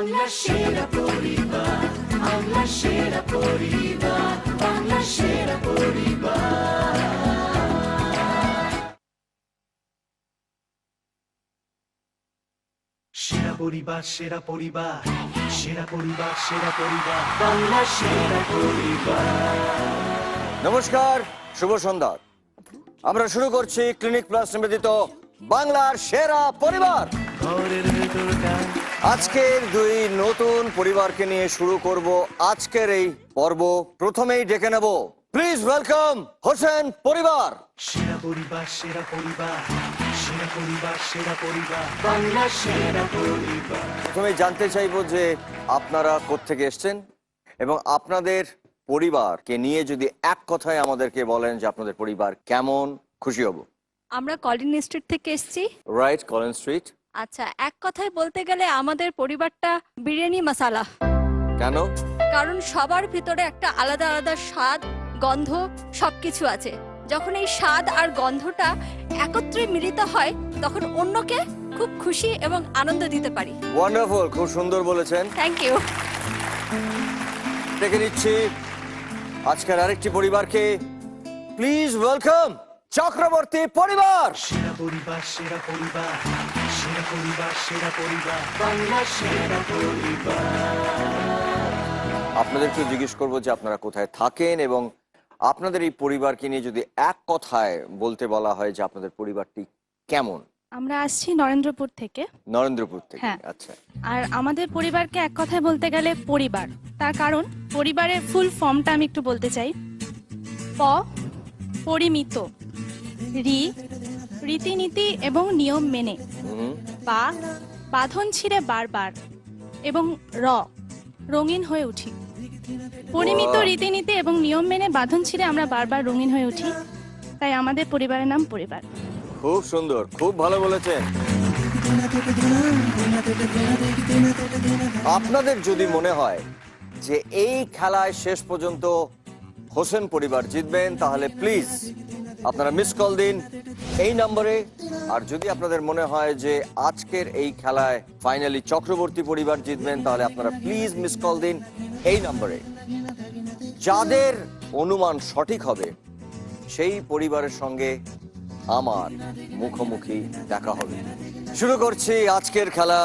বাংলা সেরা পরিবার, বাংলা সেরা পরিবার, বাংলা সেরা পরিবার। সেরা পরিবার, সেরা পরিবার, সেরা পরিবার, সেরা পরিবার, বাংলা সেরা পরিবার। নমস্কার, শুভ সন্ধ্যা। আমরা শুরু করছি ক্লিনিক প্লাস নিবেদিত বাংলার সেরা পরিবার। ঘরের ভেতরটা আজকের দুই নতুন পরিবারকে নিয়ে শুরু করব আজকের এই পর্ব। প্রথমেই ডেকে নেব, প্লিজ ওয়েলকাম হোসেন পরিবার। সেরা পরিবার, সেরা পরিবার, সেরা পরিবার, সেরা পরিবার, বাংলা সেরা পরিবার। প্রথমে জানতে চাইবো যে আপনারা কোত্থেকে এসেছেন এবং আপনাদের পরিবারকে নিয়ে যদি এক কথায় আমাদেরকে বলেন যে আপনাদের পরিবার কেমন, খুশি হব। আমরা কলিন স্ট্রিট থেকে এসেছি। Right, Colin street. আচ্ছা, এক কথায় বলতে গেলে আমাদের পরিবারটা বিরিয়ানি মশালা। কেন? কারণ সবার ভিতরে একটা আলাদা আলাদা স্বাদ, গন্ধ সবকিছু আছে। যখন এই স্বাদ আর গন্ধটা একত্রে মিলিত হয় তখন অন্যকে খুব খুশি এবং আনন্দ দিতে পারি। ওয়ান্ডারফুল, খুব সুন্দর বলেছেন। Thank you. ডেকে নিচ্ছি আজকের আরেকটি পরিবারকে, প্লিজ ওয়েলকাম চক্রবর্তী পরিবার। সেরা পরিবার, সেরা পরিবার, সেরা পরিবার, সেরা পরিবার, বাংলা সেরা পরিবার। আপনাদেরকে জিজ্ঞেস করবো যে আপনারা কোথায় থাকেন এবং আপনাদের এই পরিবারকে নিয়ে যদি এক কথায় বলতে বলা হয় যে আপনাদের পরিবারটি কেমন। আমরা আসছি নরেন্দ্রপুর থেকে। নরেন্দ্রপুর থেকে? হ্যাঁ। আচ্ছা। আর আমাদের পরিবারকে এক কথায় বলতে গেলে পরিবার। তার কারণ পরিবারের ফুল ফর্মটা আমি একটু বলতে চাই। প পরিমিত, রি রীতিনীতি এবং নিয়ম মেনে, বা বাঁধন ছিঁড়ে বারবার, এবং র রঙিন হয়ে উঠি। পরিমিত, বাহ। রীতিনীতি এবং নিয়ম মেনে বাঁধন ছিঁড়ে আমরা বারবার রঙিন হয়ে উঠি, তাই আমাদের পরিবারের নাম পরিবার। খুব সুন্দর, খুব ভালো বলেছেন। আপনাদের যদি মনে হয় যে এই খেলায় শেষ পর্যন্ত হোসেন পরিবার জিতবেন তাহলে প্লিজ আপনারা মিস কল দিন এই নম্বরে। আর যদি আপনাদের মনে হয় যে আজকের এই খেলায় ফাইনালি চক্রবর্তী পরিবার জিতবেন তাহলে আপনারা প্লিজ মিস কল দিন এই নম্বরে। যাদের অনুমান সঠিক হবে সেই পরিবারের সঙ্গে আমার মুখোমুখি দেখা হবে। শুরু করছি আজকের খেলা।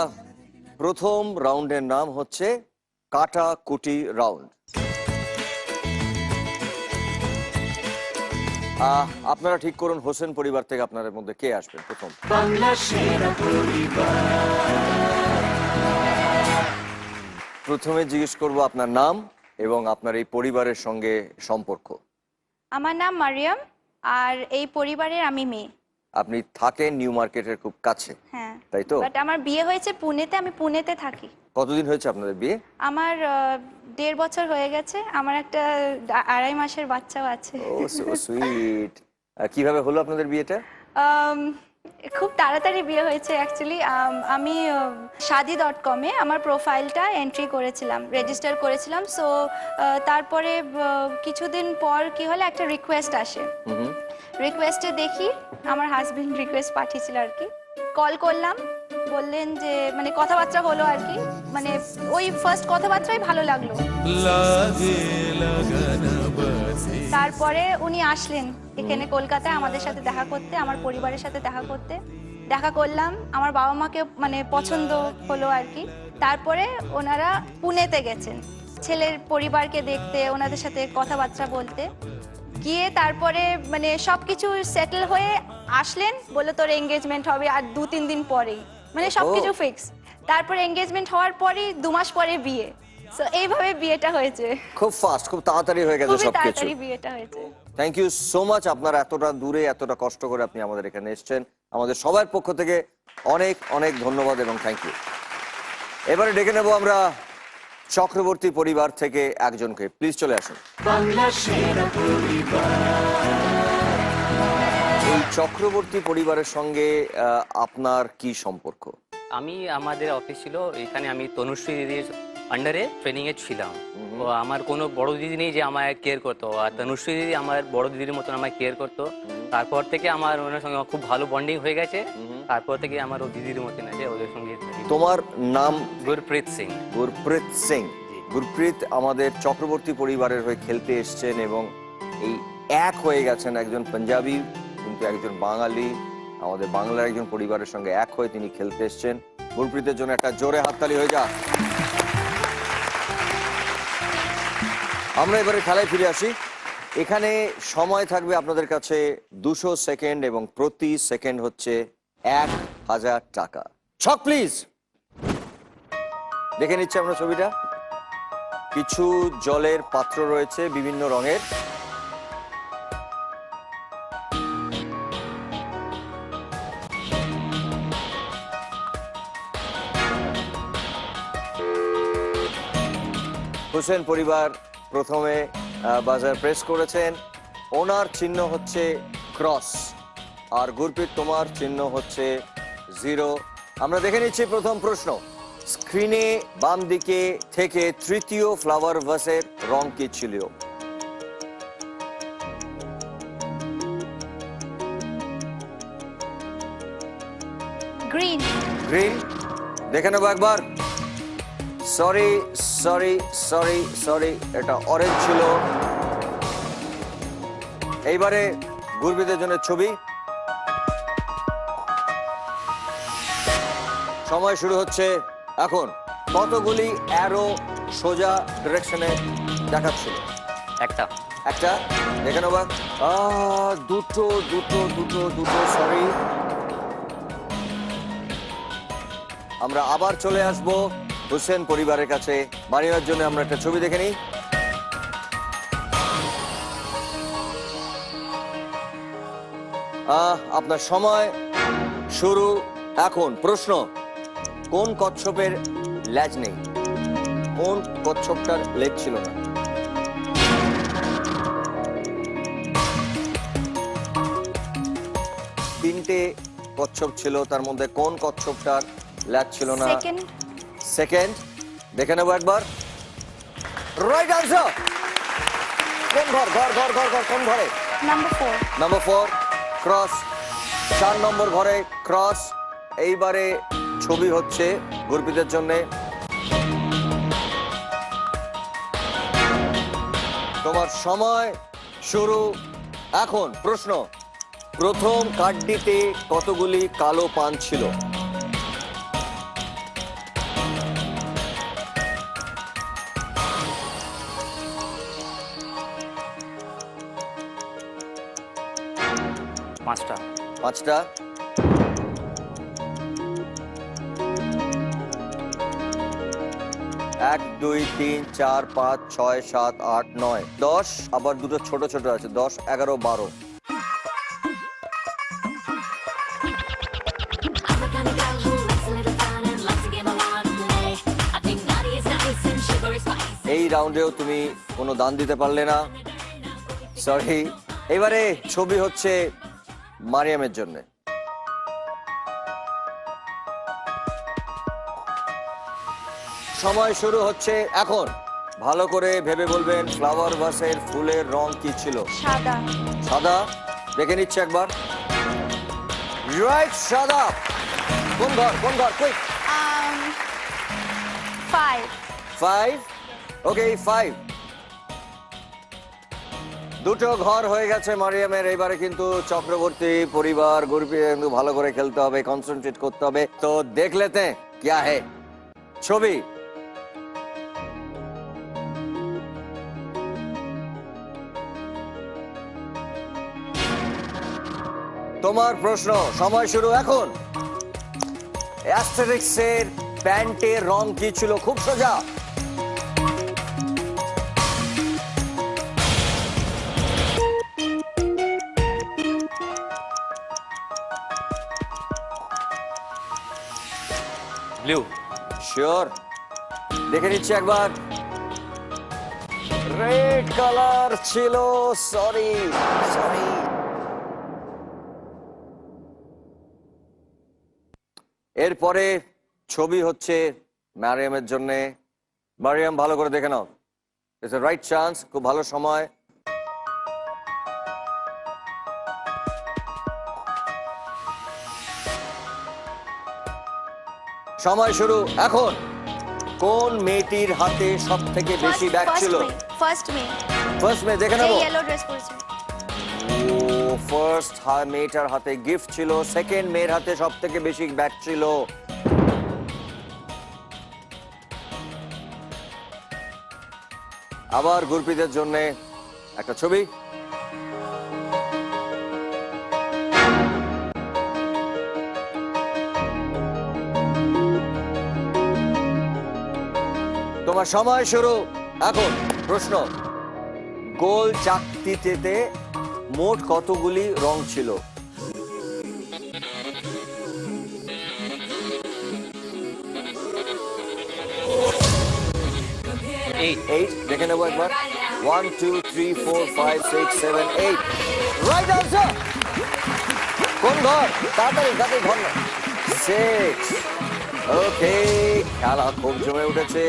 প্রথম রাউন্ডের নাম হচ্ছে কাটাকুটি রাউন্ড। আপনারা ঠিক করুন হোসেন পরিবার থেকে আপনাদের মধ্যে কে আসবেন প্রথম। বাংলা সেরা পরিবার। প্রথমে জিজ্ঞেস করব আপনার নাম এবং আপনার এই পরিবারের সঙ্গে সম্পর্ক। আমার নাম মারিয়াম, আর এই পরিবারের আমি মেয়ে। আপনি থাকেন নিউ মার্কেটের খুব কাছে, হ্যাঁ তাই তো? বাট আমার বিয়ে হয়েছে পুনেতে, আমি পুনেতে থাকি। কতদিন হয়েছে আপনাদের বিয়ে? আমার 1.5 বছর হয়ে গেছে, আমার একটা 2.5 মাসের বাচ্চাও আছে। ও সো সুইট। কিভাবে হলো আপনাদের বিয়েটা? খুব তাড়াতাড়ি বিয়ে হয়েছে অ্যাকচুয়ালি। আমি shadi.com-এ আমার প্রোফাইলটা এন্ট্রি করেছিলাম, রেজিস্টার করেছিলাম। সো তারপরে কিছুদিন পর কি হলো, একটা রিকোয়েস্ট আসে। রিকোয়েস্টে দেখি আমার হাজবেন্ড রিকোয়েস্ট পাঠিয়েছিল আর কি। কল করলাম, বললেন যে মানে কথাবার্তা হলো আর কি, মানে ওই ফার্স্ট কথাবার্তাই ভালো লাগলো। তারপরে উনি আসলেন এখানে কলকাতায় আমাদের সাথে দেখা করতে, আমার পরিবারের সাথে দেখা করতে। দেখা করলাম, আমার বাবা মাকে মানে পছন্দ হলো আর কি। তারপরে ওনারা পুনেতে গেছেন ছেলের পরিবারকে দেখতে, ওনাদের সাথে কথাবার্তা বলতে গিয়ে তারপরে মানে সবকিছু সেটেল হয়ে আসলেন। বললো তোর এঙ্গেজমেন্ট হবে আর 2-3 দিন পরেই, মানে সবকিছু ফিক্স। তারপরে এঙ্গেজমেন্ট হওয়ার পরই 2 মাস পরে বিয়ে। সো এইভাবে বিয়েটা হয়েছে। খুব ফাস্ট, খুব তাড়াতাড়ি হয়ে গেছে খুবই সবকিছু। তাড়াতাড়ি বিয়েটা হয়েছে। Thank you so much. আপনার এতটা দূরে এতটা কষ্ট করে আপনি আমাদের এখানে এসেছেন, আমাদের সবার পক্ষ থেকে অনেক অনেক ধন্যবাদ এবং থ্যাংক ইউ। এবারে ডেকে নেব আমরা চক্রবর্তী পরিবার থেকে একজনকে, প্লিজ চলে আসুন। বাংলা সেরা পরিবার। এই চক্রবর্তী পরিবারের সঙ্গে আপনার কি সম্পর্ক? আমি আমাদের অফিস ছিল এখানে, আমি তনুশ্রী দিদির আন্ডারে ট্রেনিং এ ছিলাম। তো আমার কোনো বড় দিদি নেই যে আমায় কেয়ার করতো, আর তনুশ্রী দিদি আমার বড় দিদির মতন আমায় কেয়ার করতো। তারপর থেকে আমার ওনার সঙ্গে খুব ভালো বন্ডিং হয়ে গেছে। তারপর থেকে আমার ও দিদির মতন আছে, ওদের সঙ্গে থাকি তোমার নাম? গুরপ্রীত সিং। গুরপ্রীত সিং। গুরপ্রীত আমাদের চক্রবর্তী পরিবারের হয়ে খেলতে এসেছেন এবং এই এক হয়ে গেছেন, একজন পাঞ্জাবি কিন্তু একজন বাঙালি, আমাদের বাংলার একজন পরিবারের সঙ্গে এক হয়ে তিনি খেলতে এসেছেন। গুরপ্রীতের জন্য একটা জোরে হাততালি হয়ে যা। আমরা এবারে খেলায় ফিরে আসি। এখানে সময় থাকবে আপনাদের কাছে 200 সেকেন্ড এবং প্রতি সেকেন্ড হচ্ছে 1000 টাকা। ছক প্লিজ। দেখে নিচ্ছি আমরা ছবিটা। কিছু জলের পাত্র রয়েছে বিভিন্ন রঙের। হোসেন পরিবার প্রথমে বাজার প্রেস করেছেন। ওনার চিহ্ন হচ্ছে ক্রস, আর গুরপ্রীত তোমার চিহ্ন হচ্ছে 0। আমরা দেখে নিচ্ছি প্রথম প্রশ্ন। স্ক্রিনে বাম দিকে থেকে তৃতীয় ফ্লাওয়ার ভাসের রং কি ছিল? গ্রিন। গ্রিন। দেখে নেবো একবার। সরি সরি সরি সরি, এটা অরেঞ্জ ছিল। এইবারে গুরপ্রীতের জন্য ছবি। সময় শুরু হচ্ছে এখন। কতগুলি অ্যারো সোজা ডিরেকশনে দেখাচ্ছিল? একটা। একটা। দেখে নেবা। দুটো দুটো দুটো দুটো, সরি। আমরা আবার চলে আসব হোসেন পরিবারের কাছে। মারিয়ার জন্য আমরা একটা ছবি দেখে নিই। আপনার সময় শুরু এখন। প্রশ্ন, কোন কচ্ছপের লেজ নেই? কোন কচ্ছপটার লেজ ছিল না? তিনটে কচ্ছপ ছিল, তার মধ্যে কোন কচ্ছপটার লেজ ছিল না? সেকেন্ড। সেকেন্ড। দেখে নেবো একবার। Right answer. কোন ঘর? ঘর ঘর ঘর ঘর কোন ঘরে? নাম্বার 4। Number 4 cross. 4 নম্বর ঘরে ক্রস। এইবারে ছবি হচ্ছে গুরপ্রীতের জন্য। তোমার সময় শুরু এখন। প্রশ্ন, প্রথম কার্ডটিতে কতগুলি কালো পান ছিল? পাঁচটা। 5টা। এক, 2, 3, 4, 5, 6, 7, 8, 9, 10। আবার দুটো ছোট ছোট আছে, 10, 11, 12। এই রাউন্ডেও তুমি কোনো দান দিতে পারলে না, সরি। এবারে ছবি হচ্ছে মারিয়ামের জন্য। সময় শুরু হচ্ছে এখন। ভালো করে ভেবে বলবেন ফ্লাওয়ার ভাসের ফুলের রং কি ছিল? সাদা। সাদা। দেখে নিচ্ছে একবার। রাইট, সাদা। কোন ঘর? কোন ঘর? কুইক। 5। 5। ওকে, 5। দুটো ঘর হয়ে গেছে মারিয়ামের। এবারে কিন্তু চক্রবর্তী পরিবার গুরপ্রীত কিন্তু ভালো করে খেলতে হবে, কনসেন্ট্রেট করতে হবে। তো দেখ লেতে क्या है। ছবি। তোমার প্রশ্ন, সময় শুরু এখন। অ্যাস্টেরিক্সের প্যান্টের রং কি ছিল? খুব সোজা। ব্লু। শিওর। দেখে নিচ্ছি একবার। রেড কালার ছিল, সরি সরি। এরপরে ছবি হচ্ছে মারিয়ামের জন্য। মারিয়াম, ভালো করে দেখে নাও। ইটস এ রাইট চান্স, খুব ভালো সময়। সময় শুরু এখন। কোন মেয়েটির হাতে সব থেকে বেশি ব্যাগ ছিল? ফার্স্ট মেয়ে ফার্স্ট মেয়ে দেখে যে নেবো। ইয়েলো ড্রেস পরেছে। ফার্স্ট মেয়েটার হাতে গিফট ছিল, সেকেন্ড মেয়ের হাতে সব থেকে বেশি ব্যাগ ছিল। আবার গুরপ্রীতের জন্য একটা ছবি। তোমার সময় শুরু এখন। প্রশ্ন, গোল চাকতিতে মোট কতগুলি রং ছিল? এইট দেখে নেবো একবার। 1 2 3 4 5 6 7 8 রাইট আনসার। কোন ঘর? তাড়াতাড়ি তাড়াতাড়ি ঘর না। 6 ওকে, খেলা খুব জমে উঠেছে।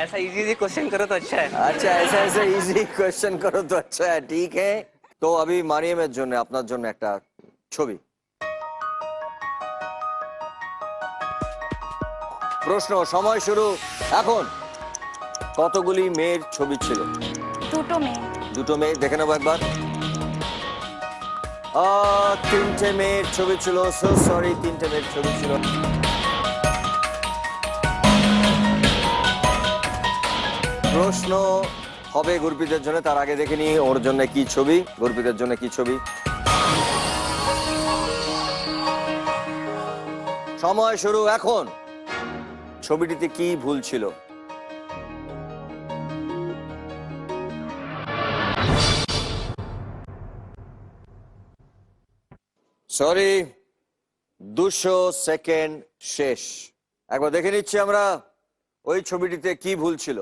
ऐसा इजी इजी क्वेश्चन करो तो अच्छा है। अच्छा ऐसा ऐसा इजी क्वेश्चन करो तो अच्छा है, ठीक है। তো আমি মারিয়ামের জন্য আপনার জন্য একটা ছবি। প্রশ্ন, সময় শুরু এখন। কতগুলি মেয়ের ছবি ছিল? দুটো মেয়ে। দুটো মেয়ে দেখে নেবো একবার। তিনটে মেয়ের ছবি ছিল। সো সরি, তিনটে মেয়ের ছবি ছিল। প্রশ্ন হবে গুরপ্রীতের জন্য, তার আগে দেখে নি ওর জন্য কি ছবি। গুরপ্রীতের জন্য কি ছবি? সময় শুরু এখন। ছবিটিতে কি ভুল ছিল? সরি, 200 সেকেন্ড শেষ। একবার দেখে নিচ্ছি আমরা ওই ছবিটিতে কি ভুল ছিল।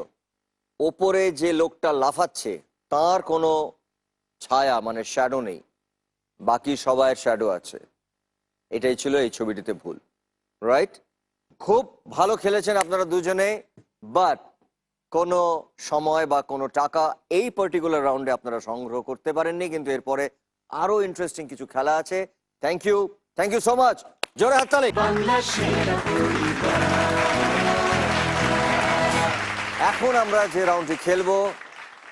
ওপরে যে লোকটা লাফাচ্ছে তার কোনো ছায়া মানে শ্যাডো নেই, বাকি সবাই শ্যাডো আছে। এটাই ছিল এই ছবিটিতে ভুল, রাইট? খুব ভালো খেলেছেন আপনারা দুজনে, বাট কোনো সময় বা কোনো টাকা এই পার্টিকুলার রাউন্ডে আপনারা সংগ্রহ করতে পারেননি, কিন্তু এরপরে আরো ইন্টারেস্টিং কিছু খেলা আছে। Thank you so much. জোরে হাততালি। বাংলা সেরা পরিবার। এখন আমরা যে রাউন্ডটি খেলবো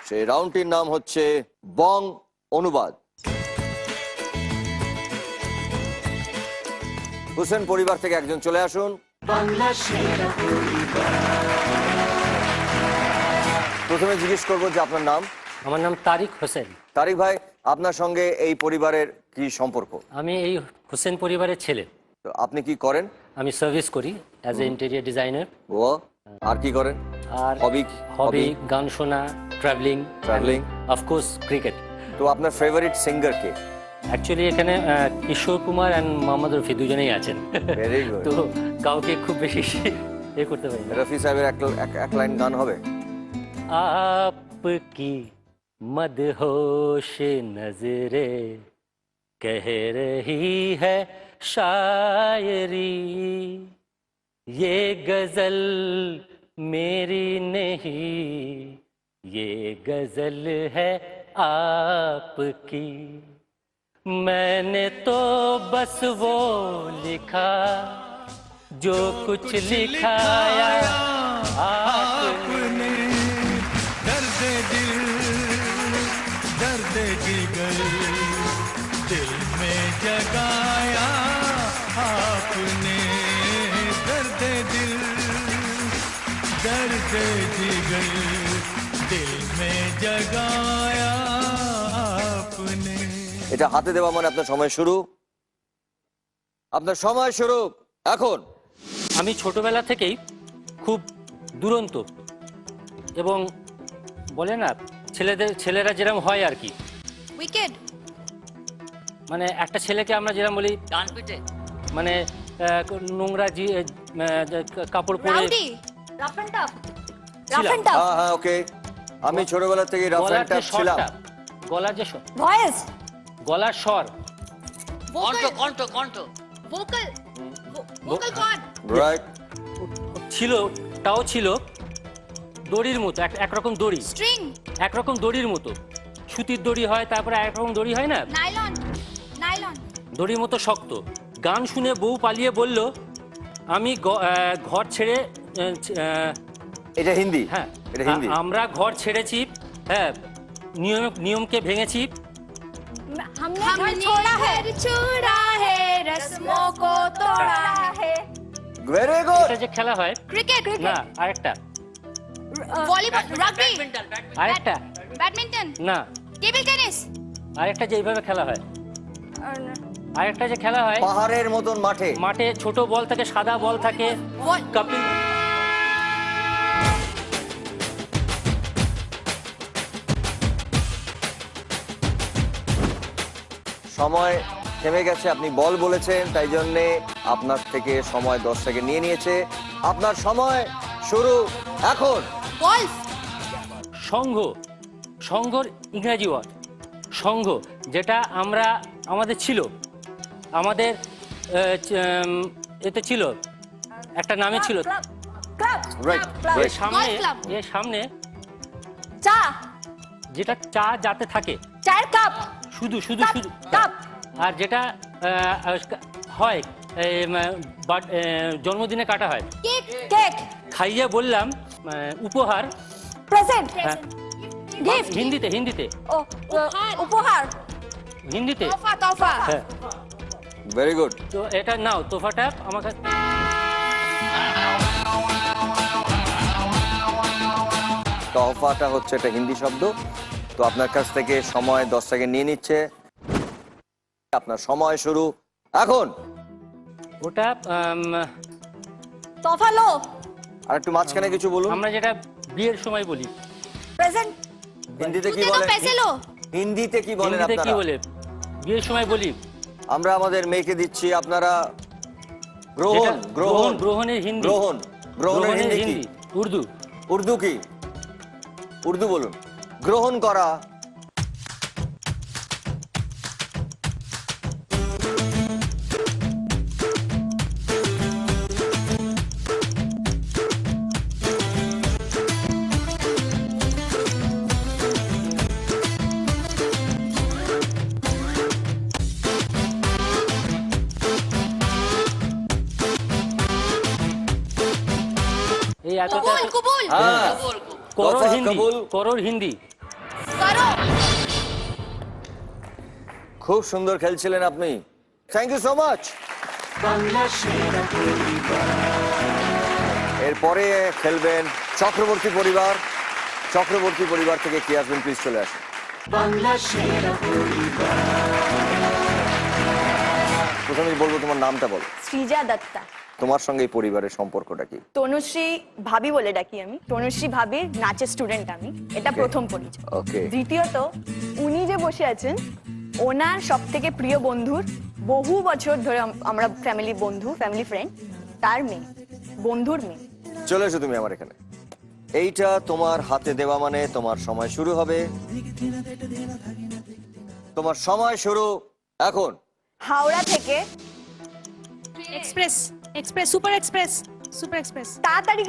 সেই রাউন্ডটির নাম হচ্ছে বং অনুবাদ। হোসেন পরিবার থেকে একজন চলে আসুন। বাংলা সেরা পরিবার। প্রথমে জিজ্ঞেস করবো যে আপনার নাম। আমার নাম তারিক হোসেন। তারিক ভাই, আপনার সঙ্গে এই পরিবারের কি সম্পর্ক? আমি এই হোসেন পরিবারের ছেলে। তো আপনি কি করেন? আমি সার্ভিস করি অ্যাজ এ ইন্টেরিয়র ডিজাইনার। ও, আর কি করেন? আর হবি গান শোনা, ট্রাভেলিং, অফকোর্স ক্রিকেট। তো আপনার ফেভারিট সিঙ্গার কে? অ্যাকচুয়ালি এখানে কিশোর কুমার অ্যান্ড মোহাম্মদ রফি দুজনেই আছেন। Very good. তো কাউকে খুব বেশি এ করতে পারি না। রফি সাহেবের এক লাইন গান হবে? आपकी मदहोश नजरे कह रही है शायरी, ये गजल मेरी नहीं, ये गजल है आपकी। मैंने तो बस वो लिखा जो कुछ लिखाया आपने। दर्द जिगर दिल में जगाया आपने। दर्द जिगर दिल में जगाया आपने। এটা হাতে দেওয়া মানে আপনার সময় শুরু। আপনার সময় শুরু এখন। আমি ছোটবেলা থেকেই খুব দুরন্ত এবং বলে না ছেলেরা যেরকম হয় আর কি, উইকেড। মানে একটা ছেলেকে আমরা যেরকম বলি ডান পিটে, মানে নোংরা কাপড় পরে রাউডি, রাফ এন্ড টাফ। ছিলাম। হ্যাঁ হ্যাঁ ওকে, আমি ছোটবেলা থেকে রাফ গলার এন্ড যে টাফ ছিলাম। স্বরটা, গলার যে স্বর, ভয়েস, গলার স্বর, ভোকাল, ভোকাল কর্ড রাইট ছিল, তাও ছিল দড়ির মতো, একরকম দড়ি, স্ট্রিং, একরকম দড়ির মতো। সুতির দড়ি হয়, তারপরে একরকম দড়ি হয় না, নাইলন, নাইলন। দড়ির মতো শক্ত। গান শুনে বউ পালিয়ে বলল আমি ঘর ছেড়ে এটা হিন্দি? হ্যাঁ, এটা হিন্দি। আমরা ঘর ছেড়েছি, হ্যাঁ, নিয়মকে ভেঙেছি। हमने घर छोड़ा है रस्मों को तोड़ा है। Very good. এটা যে খেলা হয়, क्रिकेट না আরেকটা, वॉलीबॉल रग्बी আরেকটা बैडमिंटन না, टेबल टेनिस আরেকটা যে এইভাবে খেলা হয়, আরেকটা যে খেলা হয় পাহাড়ের মতন মাঠে। মাঠে ছোট বল থাকে, সাদা বল থাকে, কাপিল। সময় থেমে গেছে, আপনি বল বলেছেন, তাই জন্যে আপনার থেকে সময় 10 সেকেন্ড নিয়ে নিয়েছে। আপনার সময় শুরু এখন। गोल्फ সংঘ, সংঘর ইংরাজি ওয়ার্ড সংঘ, যেটা আমাদের ছিল, আমাদের এতে ছিল, একটা নামে ছিল। Club right. এর সামনে, Golf club. এর সামনে चा যেটা চা যাতে থাকে, चाय कप শুধু শুধু कप শুধু, कप আর যেটা হয় জন্মদিনে কাটা হয়। केक केक খাইয়ে বললাম উপহার, प्रेजेंट হ্যাঁ, गिफ्ट হিন্দিতে হিন্দিতে ओ उपहार হিন্দিতে तोहफा तोहफा হ্যাঁ। Very good. তো এটা নাও, তোফাটা আমার কাছে। তহফাটা হচ্ছে একটা হিন্দি শব্দ। তো আপনার কাছ থেকে সময় 10 সেকেন্ড নিয়ে নিচ্ছে। আপনার সময় শুরু এখন। ওটা तोहफा लो আর একটু মাঝখানে কিছু বলুন। আমরা যেটা বিয়ের সময় বলি, प्रेजेंट হিন্দিতে কি जूते दो বলেন? पैसे लो হিন্দিতে কি বলেন হিন্দিতে কি আপনারা? বলে বিয়ের সময় বলি? আমরা আমাদের মেয়েকে দিচ্ছি, আপনারা যেটা গ্রহণ। গ্রহণ গ্রহণের হিন্দি, গ্রহণ। গ্রহণের হিন্দি কি? উর্দু। উর্দু কি? উর্দু বলুন। গ্রহণ করা। এই এতটা कबूल कबूल হ্যাঁ। করোর তফা, হিন্দি, কবুল। করোর হিন্দি। करो খুব সুন্দর খেলছিলেন আপনি। Thank you so much. Bangla সেরা পরিবার। এরপরে খেলবেন চক্রবর্তী পরিবার। চক্রবর্তী পরিবার থেকে কি আসবেন, প্লিজ চলে আসুন। বাংলা সেরা পরিবার। প্রথমে বলবো তোমার নামটা বলো। শ্রীজা দত্তা। তোমার সঙ্গে এই পরিবারের সম্পর্কটা কি? তনুশ্রী ভাবি বলে ডাকি আমি। তনুশ্রী ভাবির নাচের স্টুডেন্ট আমি, এটা প্রথম পরিচয়। ওকে। দ্বিতীয়ত, উনি যে বসে আছেন, ওনার সব থেকে প্রিয় বন্ধুর, বহু বছর ধরে আমরা ফ্যামিলি বন্ধু, ফ্যামিলি ফ্রেন্ড, তার মেয়ে, বন্ধুর মেয়ে। চলে এসো তুমি আমার এখানে। এইটা তোমার হাতে দেওয়া মানে তোমার সময় শুরু হবে। তোমার সময় শুরু এখন। হাওড়া থেকে express, express, super express, super express, তাড়াতাড়ি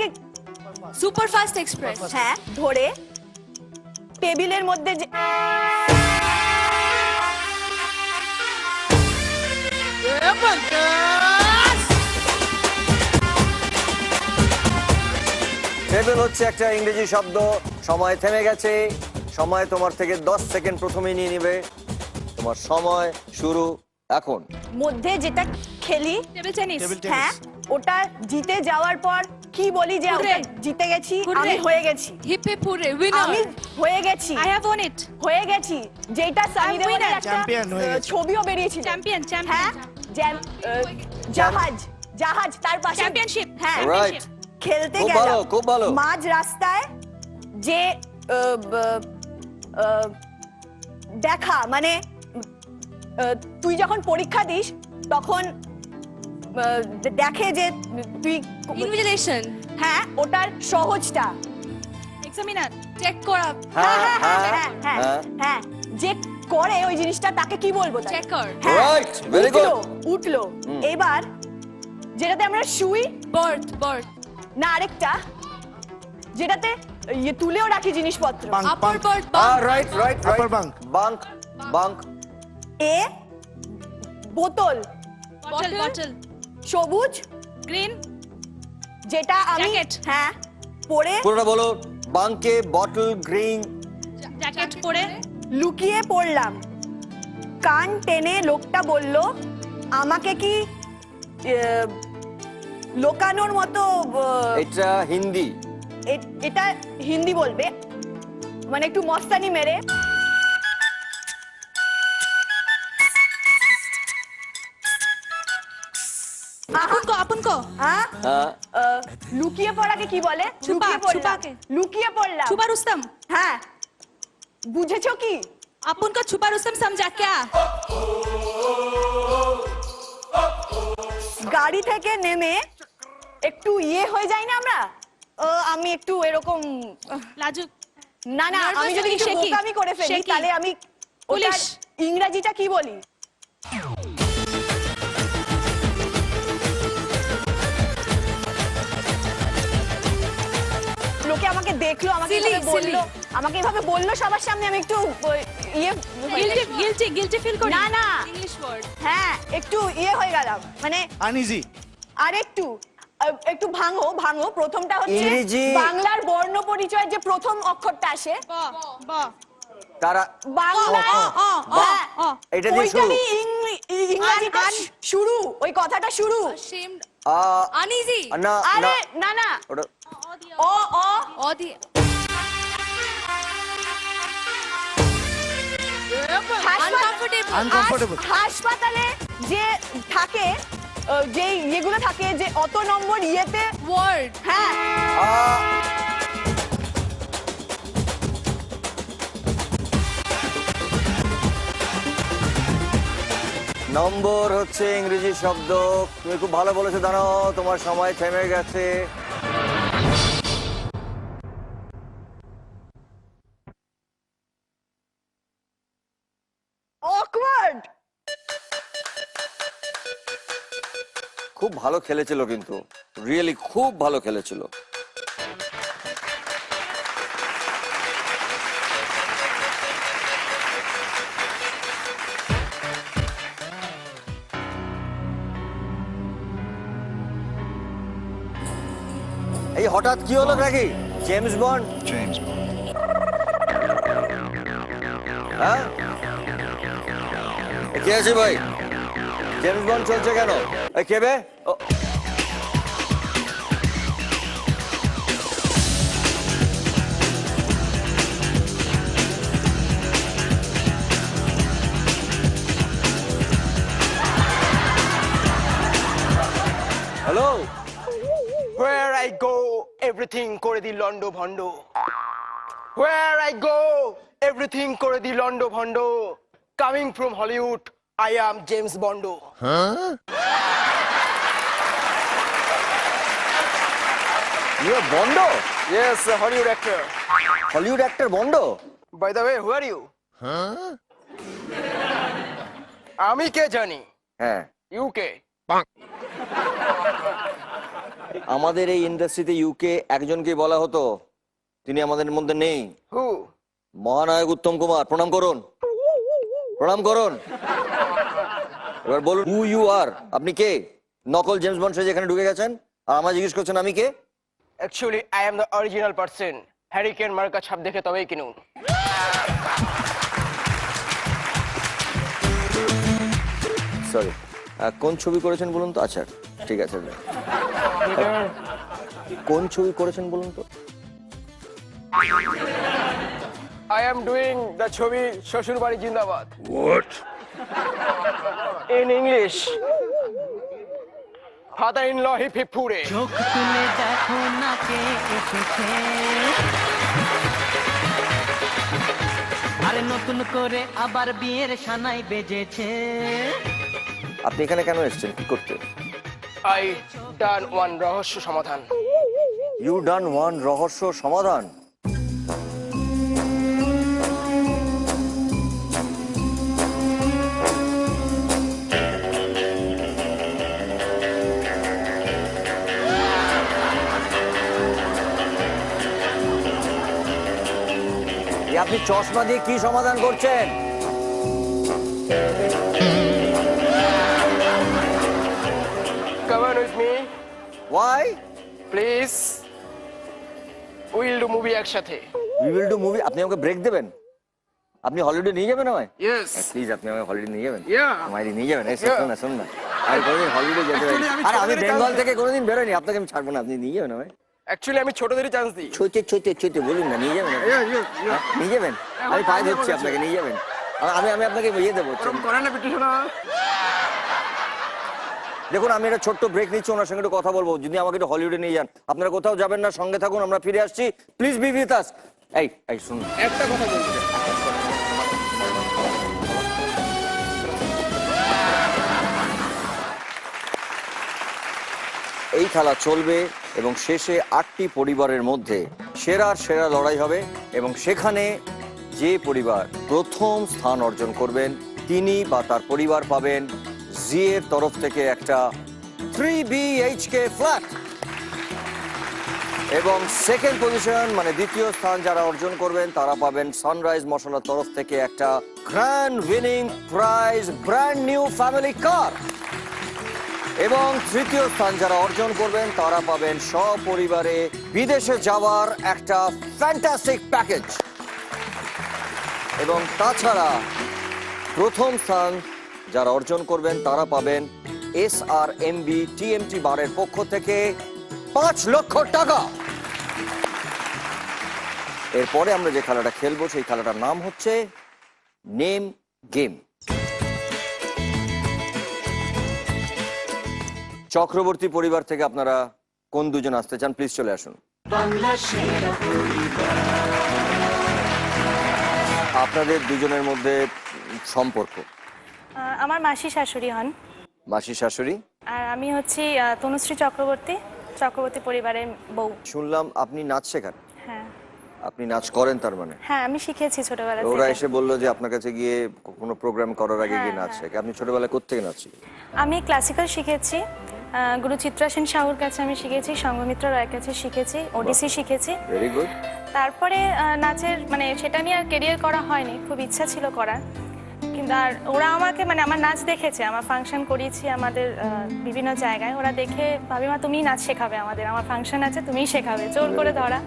सुपर फास्ट एक्सप्रेस হ্যাঁ ধরে টেবিলের মধ্যে যে টেবিল হচ্ছে একটা ইংরেজি শব্দ। সময় থেমে গেছে। সময় তোমার থেকে 10 সেকেন্ড প্রথমেই নিয়ে নিবে। তোমার সময় শুরু এখন। মধ্যে যেটা খেলি, টেবিল টেনিস, হ্যাঁ, ওটা জিতে যাওয়ার পর কি বলি যে হুররে। ওটা জিতে গেছি, হুররে। আমি হয়ে গেছি, হিপ হিপ হুররে, আমি উইনার। হয়ে গেছি, আই হ্যাভ ওন ইট, হয়ে গেছি। যেটা সানি দেওয়ানের winner, একটা champion হয়ে গেছে। ছবিও বেরিয়েছিল। চ্যাম্পিয়ন, হ্যাঁ, চ্যাম্পিয়ন, জাহাজ, জাহাজ তার পাশে চ্যাম্পিয়নশিপ, হ্যাঁ, রাইট। খেলতে খুব গেলাম, ভালো, খুব ভালো। মাঝ রাস্তায় যে দেখা মানে তুই যখন পরীক্ষা দিস তখন দেখে যে তুই ইনভিজিলেশন, হ্যাঁ, ওটার সহজটা, এক্সামিনার, চেক করা, হ্যাঁ হ্যাঁ, হ্যাঁ হ্যাঁ, হ্যাঁ, হ্যাঁ। হ্যাঁ, যে করে ওই জিনিসটা তাকে কি বলবো তাহলে? চেকার, হ্যাঁ, Right, very good. উঠলো। এবার যেটাতে আমরা শুই, বার্থ, বার্থ, না আরেকটা যেটাতে তুলেও রাখি জিনিসপত্র, Bunk, upper bunk. Berth, right right Upper bunk. Bunk bunk. এ বোতল, বটল, বটল, সবুজ, গ্রিন, যেটা আমি Jacket. হ্যাঁ পরে পুরোটা বলো। বাঙ্কে বটল গ্রিন। জ্যাকেট পরে লুকিয়ে পড়লাম, কান টেনে লোকটা বলল, আমাকে কি লোকানোর মতো এটা হিন্দি। এটা হিন্দি বলবে, মানে একটু মস্তানি মেরে। আপন কো হ্যাঁ হ্যাঁ, লুকিয়ে পড়াকে কি বলে? ছুপা, লুকিয়ে পড়লাম। ছুপাকে। লুকিয়ে পড়লাম। छुपा रुस्तम হ্যাঁ, বুঝেছো কি? अपन को छुपा रुस्तम समझा क्या গাড়ি থেকে নেমে একটু হয়ে যায় না আমরা, আমি একটু এরকম लाजुक না না, Nervous আমি যদি নাকি একটু shaky? বোকামি করে ফেলি Shaky? তাহলে আমি ওটার পুলিশ? ইংরেজিটা কি বলি? লোকে আমাকে দেখলো, আমাকে Silly, এভাবে বললো, আমাকে এভাবে বললো সবার সামনে, আমি একটু गिल्टी गिल्टी गिल्टी फील करी না না, इंग्लिश वर्ड হ্যাঁ একটু হয়ে গেলাম, মানে আনইজি। আরেকটু একটু ভাঙো ভাঙো। প্রথমটা হচ্ছে ইংরেজি। বাংলার বর্ণ পরিচয়ের যে প্রথম অক্ষরটা আসে, बा बा তারা বাংলা हाँ এটা দিয়ে শুরু। ওইটারই ইংরেজিটা শুরু, ওই কথাটা শুরু। ashamed আহ, uneasy না না, আরে না না, ওটা অ অ অদি Uncomfortable. হাসপাতালে যে থাকে, যে ইয়েগুলো থাকে, যে অত নম্বর ইয়েতে, ওয়ার্ড হ্যাঁ আহ, নম্বর হচ্ছে ইংরেজি শব্দ। তুমি খুব ভালো বলেছো, দাঁড়াও, তোমার সময় থেমে গেছে। অকওয়ার্ড। খুব ভালো খেলেছিল, কিন্তু রিয়েলি খুব ভালো খেলেছিল। এই হঠাৎ কি হলো নাকি? James bond? জেমস হ্যাঁ, এ কে আছে ভাই? জেমস বন্ড চলছে কেন? এই কে বে? ও, hello. Where I go, everything করে দি লন্ডো ভন্ডো। Where I go, everything করে দি লন্ডো ভন্ডো। Coming from Hollywood, I am James Bondo. You are Bond? Yes, a Hollywood actor. Hollywood actor Bond? By the way, who are you? আমি কে জানি? হ্যাঁ, UK. আমাদের এই ইন্ডাস্ট্রিতে ইউকে একজনকে বলা হতো, তিনি আমাদের মধ্যে নেই। Who? মহানায়ক উত্তম কুমার। প্রণাম করুন, প্রণাম করুন। এবার বলুন, হু ইউ আর? আপনি কে? নকল জেমস বন্ড সেজে এখানে ঢুকে গেছেন আর আমায় জিজ্ঞেস করছেন আমি কে? Actually, I am the original person. Hurricane মার্কা ছাপ দেখে তবেই কিনুন। সরি, কোন ছবি করেছেন বলুন তো? আচ্ছা ঠিক আছে, কোন ছবি করেছেন বলুন তো? I am doing the ছবি শ্বশুর বাড়ি জিন্দাবাদ। What? In English, father-in-law hip hip hure. চোখ তুলে দেখো না কে এসেছে, আরে নতুন করে আবার বিয়ের সানাই বেজেছে। আপনি এখানে কেন এসেছেন, কি করতে? I done one রহস্য সমাধান। ইউ ডান ওয়ান রহস্য সমাধান? এ আপনি চশমা দিয়ে কি সমাধান করছেন? Come on with me. Why? Please will do movie একসাথে। We will do movie. আপনি আমাকে ব্রেক দেবেন? আপনি হলিডে নিয়ে যাবেন আমায়? ইয়েস। প্লিজ আপনি আমাকে হলিডে নিয়ে যাবেন? Yeah. আমায় নিয়ে যাবেন? এই শোন না, শোন না, আমি কোনোদিন হলিডে যেতে পারি? আর আমি বেঙ্গল থেকে কোনোদিন বেরোয়নি, আপনাকে আমি ছাড়বো না, আপনি নিয়ে যাবেন আমায়? অ্যাকচুয়ালি আমি ছোটদেরই চান্স দিই। ছোটে ছোটে ছোটে বলুন না, নিয়ে যাবেন? হ্যাঁ, নিয়ে যাবেন? আমি পায়ে ধরছি আপনাকে, নিয়ে যাবেন? আমি আমি আপনাকে ইয়ে দেবো। করে না পিটু শোনা। দেখুন, আমি একটা ছোট্ট ব্রেক নিচ্ছি, ওনার সঙ্গে একটু কথা বলবো। যদি আমাকে একটু হলিউডে নিয়ে যান। আপনারা কোথাও যাবেন না, সঙ্গে থাকুন, আমরা ফিরে আসছি। Please be with us. এই এই শুনুন, একটা কথা বলতে চাই। এই খেলা চলবে এবং শেষে 8টি পরিবারের মধ্যে সেরার সেরা লড়াই হবে এবং সেখানে যে পরিবার প্রথম স্থান অর্জন করবেন তিনি বা তার পরিবার পাবেন জি এর তরফ থেকে একটা 3 BHK ফ্ল্যাট এবং সেকেন্ড পজিশন মানে দ্বিতীয় স্থান যারা অর্জন করবেন তারা পাবেন সানরাইজ মশলার তরফ থেকে একটা grand winning prize brand new family কার এবং তৃতীয় স্থান যারা অর্জন করবেন তারা পাবেন সপরিবারে বিদেশে যাওয়ার একটা ফ্যান্টাস্টিক প্যাকেজ এবং তাছাড়া প্রথম স্থান যারা অর্জন করবেন তারা পাবেন SRMB TMT বারের পক্ষ থেকে 5 লক্ষ টাকা। এরপরে আমরা যে খেলাটা খেলবো সেই খেলাটার নাম হচ্ছে নেম গেম। চক্রবর্তী পরিবার থেকে আপনারা কোন দুজন আসতে চান? প্লিজ চলে আসুন। আপনাদের দুজনের মধ্যে সম্পর্ক? আমার মাসি শাশুড়ি হন। মাসি শাশুড়ি? আর আমি হচ্ছি তনুশ্রী চক্রবর্তী, চক্রবর্তী পরিবারের বউ। শুনলাম আপনি নাচ শেখান? হ্যাঁ আপনি নাচ করেন তার মানে? হ্যাঁ, আমি শিখেছি ছোটবেলা থেকে। ওরা এসে বললো যে আপনার কাছে গিয়ে কোনো প্রোগ্রাম করার আগে গিয়ে নাচ শেখে। আপনি ছোটবেলায় কোত্থেকে নাচ শিখেন? আমি ক্লাসিক্যাল শিখেছি, গুরু চিত্রা সেন সাহুর কাছে আমি শিখেছি, সঙ্গমিত্র রায়ের কাছে শিখেছি, ওডিসি শিখেছি। Very good. তারপরে নাচের মানে সেটা নিয়ে আর কেরিয়ার করা হয়নি, খুব ইচ্ছা ছিল করার, কিন্তু আর ওরা আমাকে মানে আমার নাচ দেখেছে, আমার ফাংশন করিয়েছি আমাদের বিভিন্ন জায়গায়, ওরা দেখে ভাবিমা তুমিই নাচ শেখাবে আমাদের, আমার ফাংশন আছে তুমিই শেখাবে, জোর করে ধরা।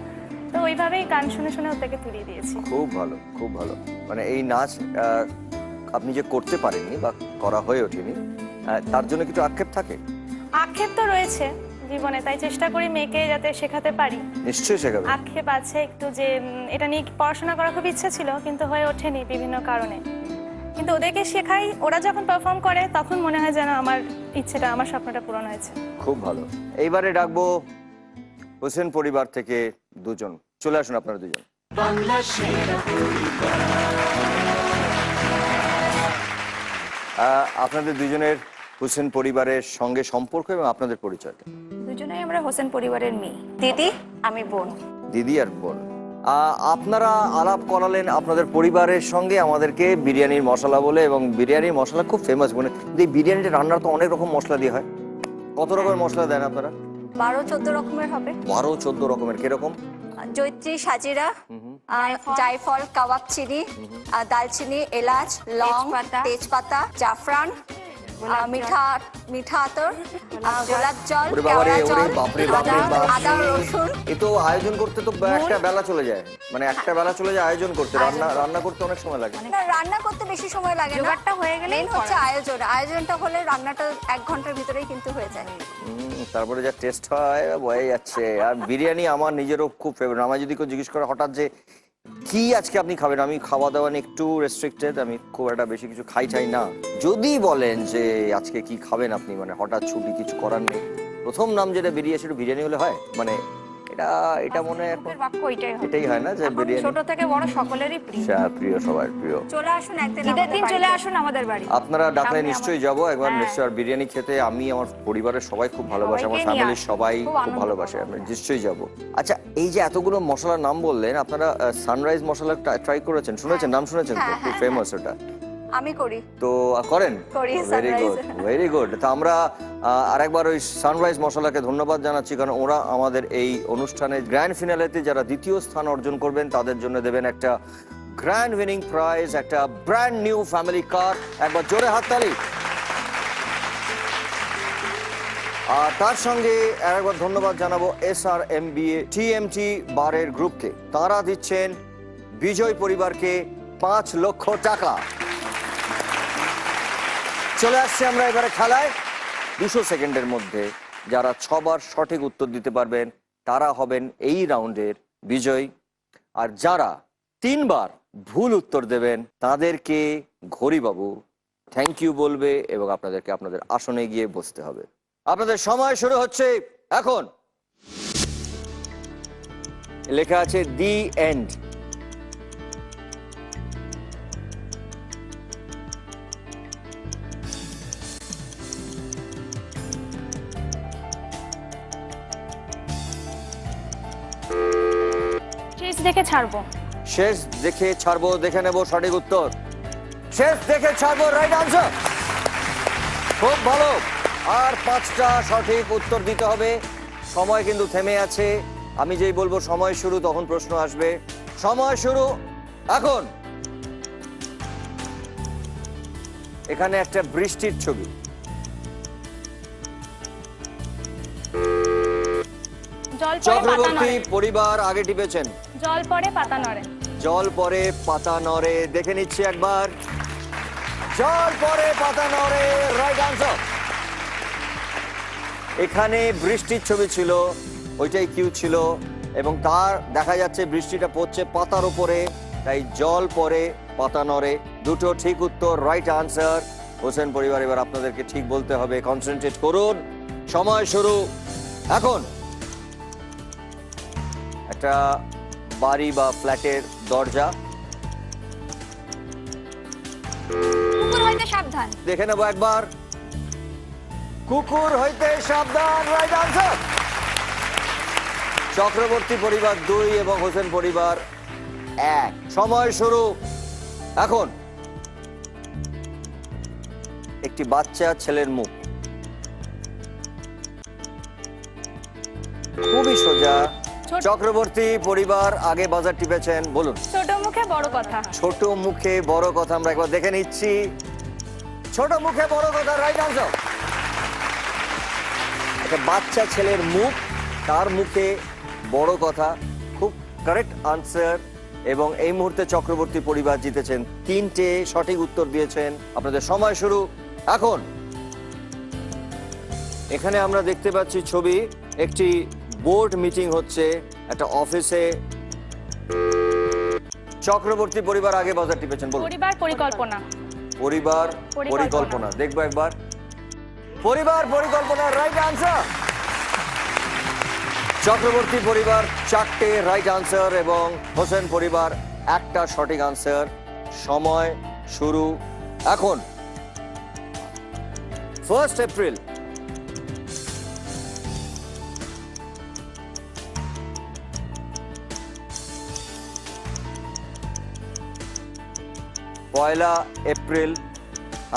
তো ওইভাবেই গান শুনে শুনে ওদেরকে তুলিয়ে দিয়েছি। খুব ভালো, খুব ভালো। মানে এই নাচ আপনি যে করতে পারেননি বা করা হয়ে ওঠেনি তার জন্য কিছু আক্ষেপ থাকে? আক্ষেপ তো রয়েছে জীবনে, তাই চেষ্টা করি মেয়েকে যাতে শেখাতে পারি। নিশ্চয়ই শেখাবে। আক্ষেপ আছে একটু যে এটা নিয়ে পড়াশোনা করার খুব ইচ্ছা ছিল কিন্তু হয়ে ওঠেনি বিভিন্ন কারণে, কিন্তু ওদেরকে শেখাই, ওরা যখন পারফর্ম করে তখন মনে হয় যেন আমার ইচ্ছেটা, আমার স্বপ্নটা পূরণ হয়েছে। খুব ভালো। এইবারে ডাকবো হোসেন পরিবার থেকে দুজন। চলে আসুন আপনারা দুজন। আপনাদের দুজনের হোসেন পরিবারের সঙ্গে সম্পর্ক এবং আপনাদের পরিচয়টা? দুজনেই আমরা হোসেন পরিবারের মেয়ে, দিদি আমি বোন। দিদি আর বোন। আপনারা আলাপ করালেন আপনাদের পরিবারের সঙ্গে আমাদেরকে বিরিয়ানির মশলা বলে, এবং বিরিয়ানির মশলা খুব ফেমাস বলে। কিন্তু এই বিরিয়ানিটা রান্নার তো অনেক রকম মশলা দিয়ে হয়, কত রকমের মশলা দেন আপনারা? 12-14 রকমের হবে। 12-14 রকমের। কিরকম? জৈত্রী, সাজিরা, জায়ফল, কাবাব চিনি, দালচিনি, এলাচ, লং, তেজপাতা, জাফরান, মিঠা আতর, গোলাপ জল, ওরে বাবারে, কেওড়া ওরে জল, বাপরে বাপরে বাপ। আদা রসুন। এ তো আয়োজন করতে তো একটা বেলা চলে যায়, মানে একটা বেলা চলে যায় আয়োজন করতে। রান্না করতে অনেক সময় লাগে। না, রান্না করতে বেশি সময় লাগে না, জোগাড়টা হয়ে গেলে হচ্ছে আয়োজন। আয়োজনটা হলে রান্নাটা 1 ঘন্টার ভিতরেই কিন্তু হয়ে যায়। তারপরে যা টেস্ট হয় বয়ে যাচ্ছে। আর বিরিয়ানি আমার নিজেরও খুব ফেভারিট। আমার যদি কেউ জিজ্ঞেস করে হঠাৎ যে কি আজকে আপনি খাবেন, আমি খাওয়া দাওয়া নিয়ে একটু রেস্ট্রিক্টেড, আমি খুব একটা বেশি কিছু খাই না। যদি বলেন যে আজকে কি খাবেন আপনি, মানে হঠাৎ ছুটি কিছু করার নেই, প্রথম নাম যেটা বেরিয়ে আসে বিরিয়ানি হলে হয়। মানে এটা মনে হয় এখন এটাই হয় না যে বিরিয়ানি ছোট থেকে বড় সকলেরই প্রিয়। প্রিয়, সবার প্রিয়। চলে আসুন একদিন, ঈদের দিন চলে আসুন আমাদের বাড়ি। আপনারা ডাকলে নিশ্চয়ই যাবো একবার, নিশ্চয়ই। আর বিরিয়ানি খেতে আমি আমার পরিবারের সবাই খুব ভালোবাসে, আমার ফ্যামিলির সবাই খুব ভালোবাসে, আমি নিশ্চয়ই যাবো। আচ্ছা, এই যে এতগুলো মশলার নাম বললেন, আপনারা সানরাইজ মশলা ট্রাই করেছেন? শুনেছেন, নাম শুনেছেন তো? খুব ফেমাস ওটা। আমি করি। তো করেন? Very good, very good. তো আমরা আরেকবার ওই সানরাইজ মশলাকে ধন্যবাদ জানাচ্ছি, কারণ ওরা আমাদের এই অনুষ্ঠানের গ্র্যান্ড ফিনালেতে যারা দ্বিতীয় স্থান অর্জন করবেন তাদের জন্য দেবেন একটা গ্র্যান্ড উইনিং প্রাইজ, একটা ব্র্যান্ড নিউ ফ্যামিলি কার। একবার জোরে হাততালি। আর তার সঙ্গে আরেকবার ধন্যবাদ জানাবো SRMBA TMT বারের গ্রুপকে। তারা দিচ্ছেন বিজয় পরিবারকে 5 লক্ষ টাকা। চলে আসছে আমরা এবারে খেলায়। 200 সেকেন্ডের মধ্যে যারা 6 বার সঠিক উত্তর দিতে পারবেন তারা হবেন এই রাউন্ডের বিজয়ী। আর যারা 3 বার ভুল উত্তর দেবেন তাদেরকে ঘড়িবাবু থ্যাংক ইউ বলবে এবং আপনাদেরকে আপনাদের আসনে গিয়ে বসতে হবে। আপনাদের সময় শুরু হচ্ছে এখন। লেখা আছে দি এন্ড। শেষ দেখে ছাড়বো। শেষ দেখে ছাড়বো, দেখে নেব সঠিক উত্তর। শেষ দেখে ছাড়বো রাইট আনসার। খুব ভালো। আর 5টা সঠিক উত্তর দিতে হবে। সময় কিন্তু থেমে আছে। আমি যেই বলবো সময় শুরু তখন প্রশ্ন আসবে। সময় শুরু এখন। এখানে একটা বৃষ্টির ছবি। জল পড়ে পাতা চক্রবর্তী নড়ে। পরিবার আগে টিপেছেন। জল পড়ে পাতা নড়ে। জল পরে পাতা নড়ে, দেখে নিচ্ছি একবার। জল পরে পাতা নড়ে, রাইট আনসার। এখানে বৃষ্টির ছবি ছিল, ওইটাই কিউ ছিল এবং তার দেখা যাচ্ছে বৃষ্টিটা পড়ছে পাতার উপরে, তাই জল পরে পাতা নড়ে। দুটো ঠিক উত্তর, রাইট আনসার। হোসেন পরিবার এবার আপনাদেরকে ঠিক বলতে হবে, কনসেন্ট্রেট করুন। সময় শুরু এখন। একটা বাড়ি বা ফ্ল্যাটের দরজা। কুকুর হইতে সাবধান। দেখে নেবো একবার। কুকুর হইতে সাবধান, রাইট আনসার। চক্রবর্তী পরিবার 2 এবং হোসেন পরিবার 1। সময় শুরু এখন। একটি বাচ্চা ছেলের মুখ। খুবই সোজা। চক্রবর্তী পরিবার আগে বাজার টিপেছেন, বলুন। ছোট মুখে বড় কথা। ছোট মুখে বড় কথা, আমরা একবার দেখে নিচ্ছি। ছোট মুখে বড় কথা, রাইট আনসার। একটা বাচ্চা ছেলের মুখ, তার মুখে বড় কথা, খুব কারেক্ট আনসার। এবং এই মুহূর্তে চক্রবর্তী পরিবার জিতেছেন। 3টে সঠিক উত্তর দিয়েছেন। আপনাদের সময় শুরু এখন। এখানে আমরা দেখতে পাচ্ছি ছবি, একটি বোর্ড মিটিং হচ্ছে একটা অফিসে। চক্রবর্তী পরিবার আগে বাজার টিপেছেন, বলুন। পরিবার পরিকল্পনা। পরিবার পরিকল্পনা, দেখবো একবার। পরিবার পরিকল্পনা, রাইট আনসার। চক্রবর্তী পরিবার 4টে রাইট আনসার এবং হোসেন পরিবার 1টা সঠিক আনসার। সময় শুরু এখন। 1 এপ্রিল। পয়লা এপ্রিল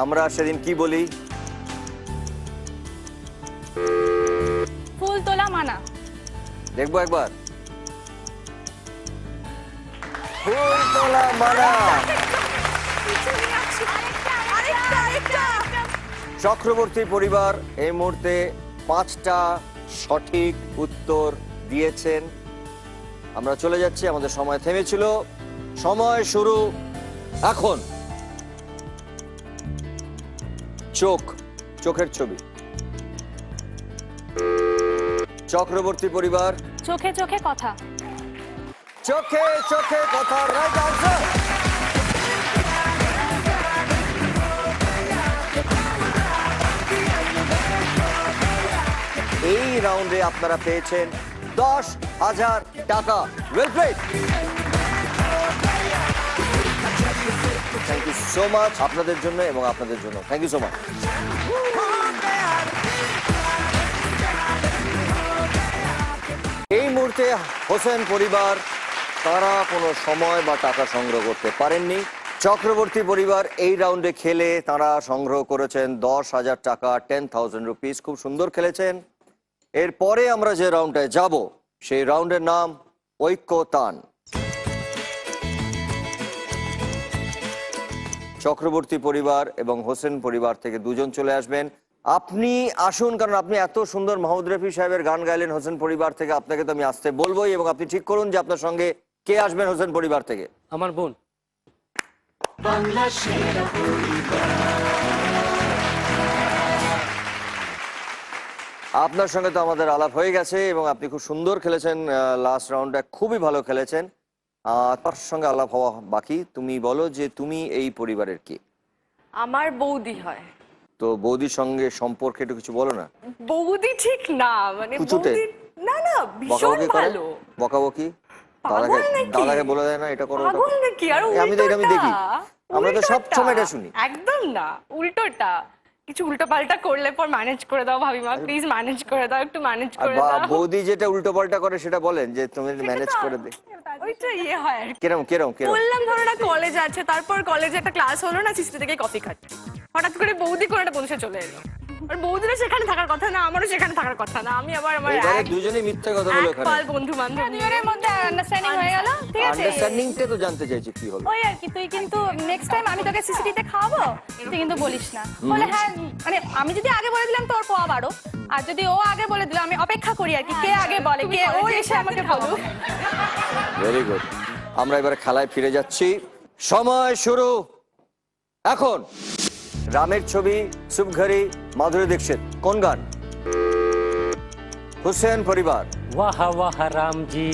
আমরা সেদিন কি বলি? ফুল তোলা মানা। দেখবো একবার। ফুল তোলা মানা। চক্রবর্তী পরিবার এই মুহূর্তে 5টা সঠিক উত্তর দিয়েছেন। আমরা চলে যাচ্ছি, আমাদের সময় থেমেছিল। সময় শুরু এখন। চোখের ছবি। চক্রবর্তী পরিবার চোখে চোখে কথা। চোখে চোখে কথা, রাইট আনসার। এই রাউন্ডে আপনারা পেয়েছেন 10,000 টাকা। Well played. Thank you so much আপনাদের জন্য এবং আপনাদের জন্য। Thank you so much. এই মুহূর্তে হোসেন পরিবার তারা কোনো সময় বা টাকা সংগ্রহ করতে পারেননি। চক্রবর্তী পরিবার এই রাউন্ডে খেলে তারা সংগ্রহ করেছেন 10,000 টাকা, 10,000 রুপিস। খুব সুন্দর খেলেছেন। এরপরে আমরা যে রাউন্ডে যাব সেই রাউন্ডের নাম ঐক্যতান। চক্রবর্তী পরিবার এবং হোসেন পরিবার থেকে 2জন চলে আসবেন। আপনি আসুন, কারণ আপনি এত সুন্দর মাহমুদ রফি সাহেবের গান গাইলেন হোসেন পরিবার থেকে, আপনাকে তো আমি আসতে বলবোই। এবং আপনি ঠিক করুন যে আপনার সঙ্গে কে আসবেন হোসেন পরিবার থেকে। আমার বোন। বাংলা সেরা পরিবার। আপনার সঙ্গে তো আমাদের আলাপ হয়ে গেছে এবং আপনি খুব সুন্দর খেলেছেন, লাস্ট রাউন্ডটা খুবই ভালো খেলেছেন। তার সঙ্গে আলাপ হওয়া বাকি। তুমি বলো যে তুমি এই পরিবারের কে? আমার বৌদি হয়। তো বৌদির সঙ্গে সম্পর্কে একটু কিছু বলো না। বৌদি ঠিক না, মানে কুচুটে? বৌদি না না ভীষণ বকাবকি করে? ভালো। বকাবকি? পাগল নাকি? দাদাকে বলে দেয় না এটা করো ওটা করো? পাগল নাকি? আর আমি তো এটা আমি দেখি, আমরা তো সব উল্টোটা। সময় এটা শুনি। একদম না, উল্টোটা। কিছু উল্টো পাল্টা করলে পর ম্যানেজ করে দাও ভাবিমা, প্লিজ ম্যানেজ করে দাও, একটু ম্যানেজ আর করে দাও। বৌদি যেটা উল্টো পাল্টা করে সেটা বলেন যে তুমি ম্যানেজ করে দে। ওইটা ইয়ে হয় আর কি। কিরম কিরম কিরম? বললাম ধরো না কলেজ আছে, তারপর কলেজে একটা ক্লাস হলো না, সিস্টেম থেকে কফি খাচ্ছি, হঠাৎ করে বৌদি করে একটা বন্ধু চলে এলো। আর বৌদিরা সেখানে থাকার কথা না, আমারও সেখানে থাকার কথা না, আমি আবার আমার এবারে দুজনেই মিথ্যা কথা বলে ওখানে। পাল বন্ধু বান্ধব দুজনের মধ্যে আন্ডারস্ট্যান্ডিং হয়ে গেল, ঠিক আছে। আন্ডারস্ট্যান্ডিংটা তো জানতে চাইছি কি হলো। ওই আর কি, তুই কিন্তু নেক্সট টাইম আমি তোকে সিসিটিভিতে খাওয়াবো, তুই কিন্তু বলিস না। বলে হ্যাঁ, মানে আমি যদি আগে বলে দিলাম তোর পোয়া বারো, আর যদি ও আগে বলে দিল, আমি অপেক্ষা করি আর কি, কে আগে বলে, কে ও এসে আমাকে বলুক। Very good. আমরা এবারে খেলায় ফিরে যাচ্ছি। সময় শুরু এখন। রামের ছবি, সুপঘরি, মাধুরী দীক্ষিত। কোন গান? হুসেন পরিবার। वाह वाह राम जी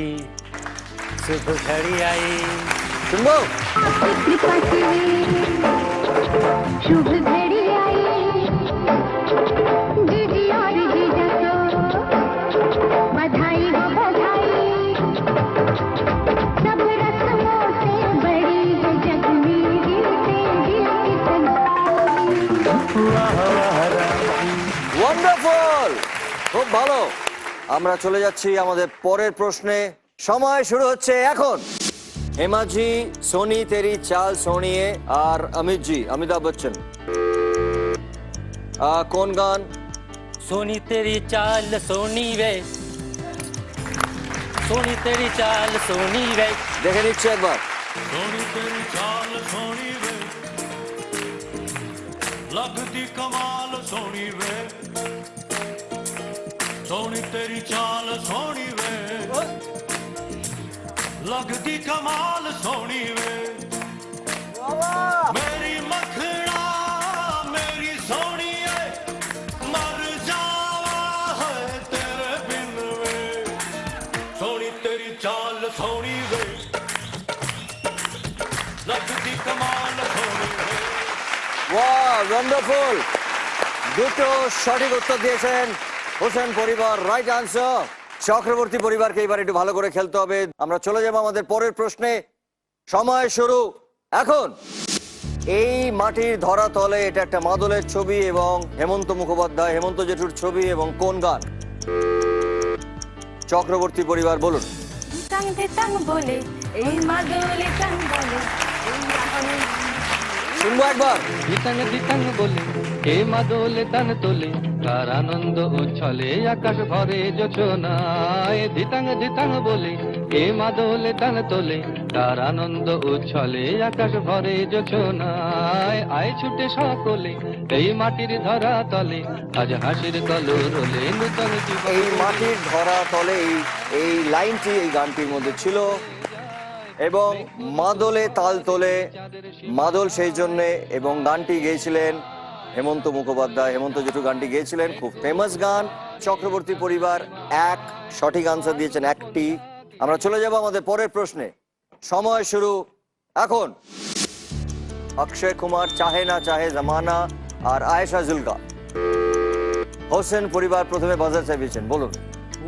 शुभ घड़ी आई। শুনবো? शुभ घड़ी आई, दीदी और जीजा को बधाई हो बधाई, सब रस्मों से बड़ी है जग में दिल से दिल की सगाई। ওয়ান্ডারফুল, খুব ভালো। আমরা চলে যাচ্ছি আমাদের পরের প্রশ্নে। সময় শুরু হচ্ছে এখন। হেমাজি, সোনি তেরি চাল সোনিয়ে আর অমিত জি, অমিতাভ বচ্চন। কোন গান? सोनी तेरी चाल सोनी वे, सोनी तेरी चाल सोनी वे। দেখে নিচ্ছে একবার। सोनी तेरी चाल सोनी वे, लगदी कमाल सोनी वे, सोनी तेरी चाल सोनी वे, लगदी कमाल सोनी वे, मेरी मखना मेरी सोनी है, मर जावा है तेरे बिन वे, सोनी तेरी चाल सोनी वे, लगदी कमाल सोनी वे। Wow, wonderful. দুটো সঠিক উত্তর দিয়েছেন হোসেন পরিবার, রাইট আনসার। চক্রবর্তী পরিবারকে এবার একটু ভালো করে খেলতে হবে। আমরা চলে যাব আমাদের পরের প্রশ্নে। সময় শুরু এখন। এই মাটির ধরা তলে, এটা একটা মাদলের ছবি এবং হেমন্ত মুখোপাধ্যায়, হেমন্ত জেঠুর ছবি, এবং কোন গান? চক্রবর্তী পরিবার বলুন। ধিতাং ধিতাং বলে এই মাদলে টাং বলে, শুনবো একবার। দিতাং দিতাং বলে হে মাদলে তান তোলে, কার আনন্দ উচ্ছলে আকাশ ভরে যোছনায়। দিতাং দিতাং বলে হে মাদলে তান তোলে, কার আনন্দ উচ্ছলে আকাশ ভরে যোছনায়। আয় ছুটে সকলে এই মাটির ধরা তলে, আজ হাসির কলরলে নূতন জীবন। এই মাটির ধরা তলে এই লাইনটি এই গানটির মধ্যে ছিল এবং মাদলে তাল তোলে, মাদল সেই জন্যে, এবং গানটি গেয়েছিলেন হেমন্ত মুখোপাধ্যায়, হেমন্ত জেঠু গানটি গেয়েছিলেন, খুব ফেমাস গান। চক্রবর্তী পরিবার এক সঠিক আনসার দিয়েছেন, একটি। আমরা চলে যাব আমাদের পরের প্রশ্নে। সময় শুরু এখন। অক্ষয় কুমার, চাহে না চাহে জামানা আর আয়েশা জুলকা। হোসেন পরিবার প্রথমে বাজার চাইছেন, বলুন।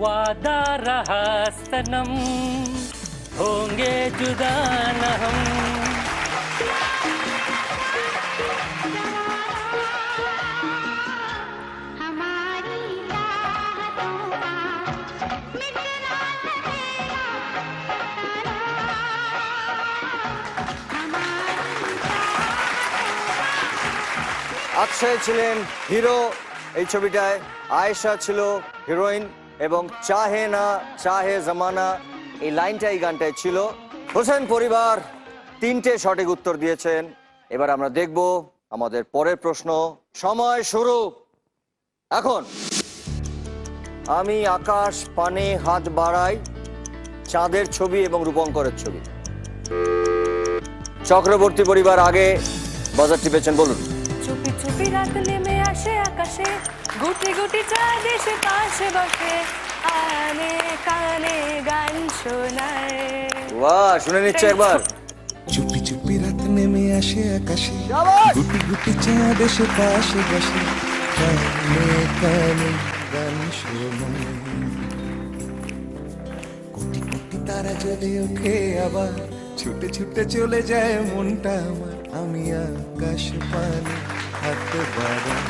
वादा रहा सनम होंगे जुदा न हम। हमारी राहतों का मिटना लगेगा, অক্ষয় ছিলেন হিরো এই ছবিটায়, আয়েশা ছিল হিরোইন, এবং চাহে না চাহে জামানা এই লাইনটা এই গানটায় ছিল। হোসেন পরিবার তিনটে সঠিক উত্তর দিয়েছেন। এবার আমরা দেখব আমাদের পরের প্রশ্ন। সময় শুরু এখন আমি আকাশ পানে হাত বাড়াই, চাঁদের ছবি এবং রূপঙ্করের ছবি। চক্রবর্তী পরিবার আগে বাজার টিপেছেন, বলুন। চুপি চুপি রাত নেমে আসে আকাশে, গুটি গুটি চাঁদ এসে পাশে বসে, আনে কানে গান শোনায়। বাহ, শুনে নিচ্ছে একবার। চুপি চুপি রাত নেমে আসে আকাশে, গুটি গুটি চাঁদ এসে পাশে বসে, কানে কানে গান শোনায়। কোটি কোটি তারা জ্বলে ওঠে আবার, ছুটে ছুটে চলে যায় মনটা আমার, আমি আকাশ পানে হাত বাড়াই।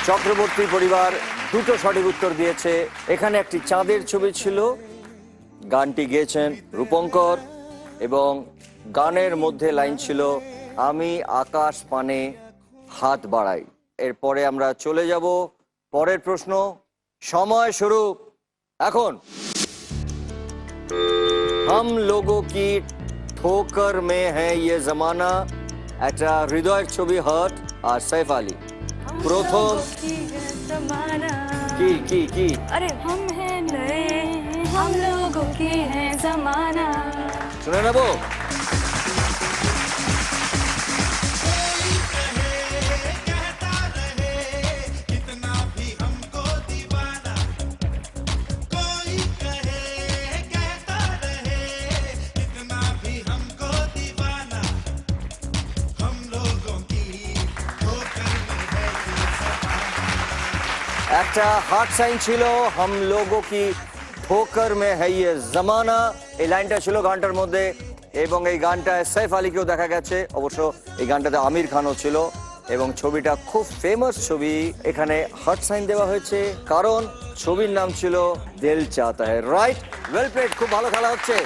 চক্রবর্তী পরিবার দুটো সঠিক উত্তর দিয়েছে। এখানে একটি চাঁদের ছবি ছিল, গানটি গেয়েছেন রূপঙ্কর, এবং গানের মধ্যে লাইন ছিল আমি আকাশ পানে হাত বাড়াই। এরপরে আমরা চলে যাব পরের প্রশ্ন। সময় শুরু এখন। हम लोगों की ठोकर में है ये जमाना, একটা হৃদয়ের ছবি হার্ট আর সাইফ আলী। প্রথম কি কি কি अरे हम हैं नए, हम लोगों की है जमाना। শুনে নেব। একটা হার্ট সাইন ছিল হাম লোগো কি ঠোকর মে হ্যায় ইয়ে জামানা, এই লাইনটা ছিল গানটার মধ্যে, এবং এই গানটায় সাইফ আলীকেও দেখা গেছে। অবশ্য এই গানটাতে আমির খানও ছিল, এবং ছবিটা খুব ফেমাস ছবি। এখানে হার্ট সাইন দেওয়া হয়েছে কারণ ছবির নাম ছিল দিল চাহতা হ্যায়। রাইট, ওয়েল প্লেড, খুব ভালো খেলা হচ্ছে।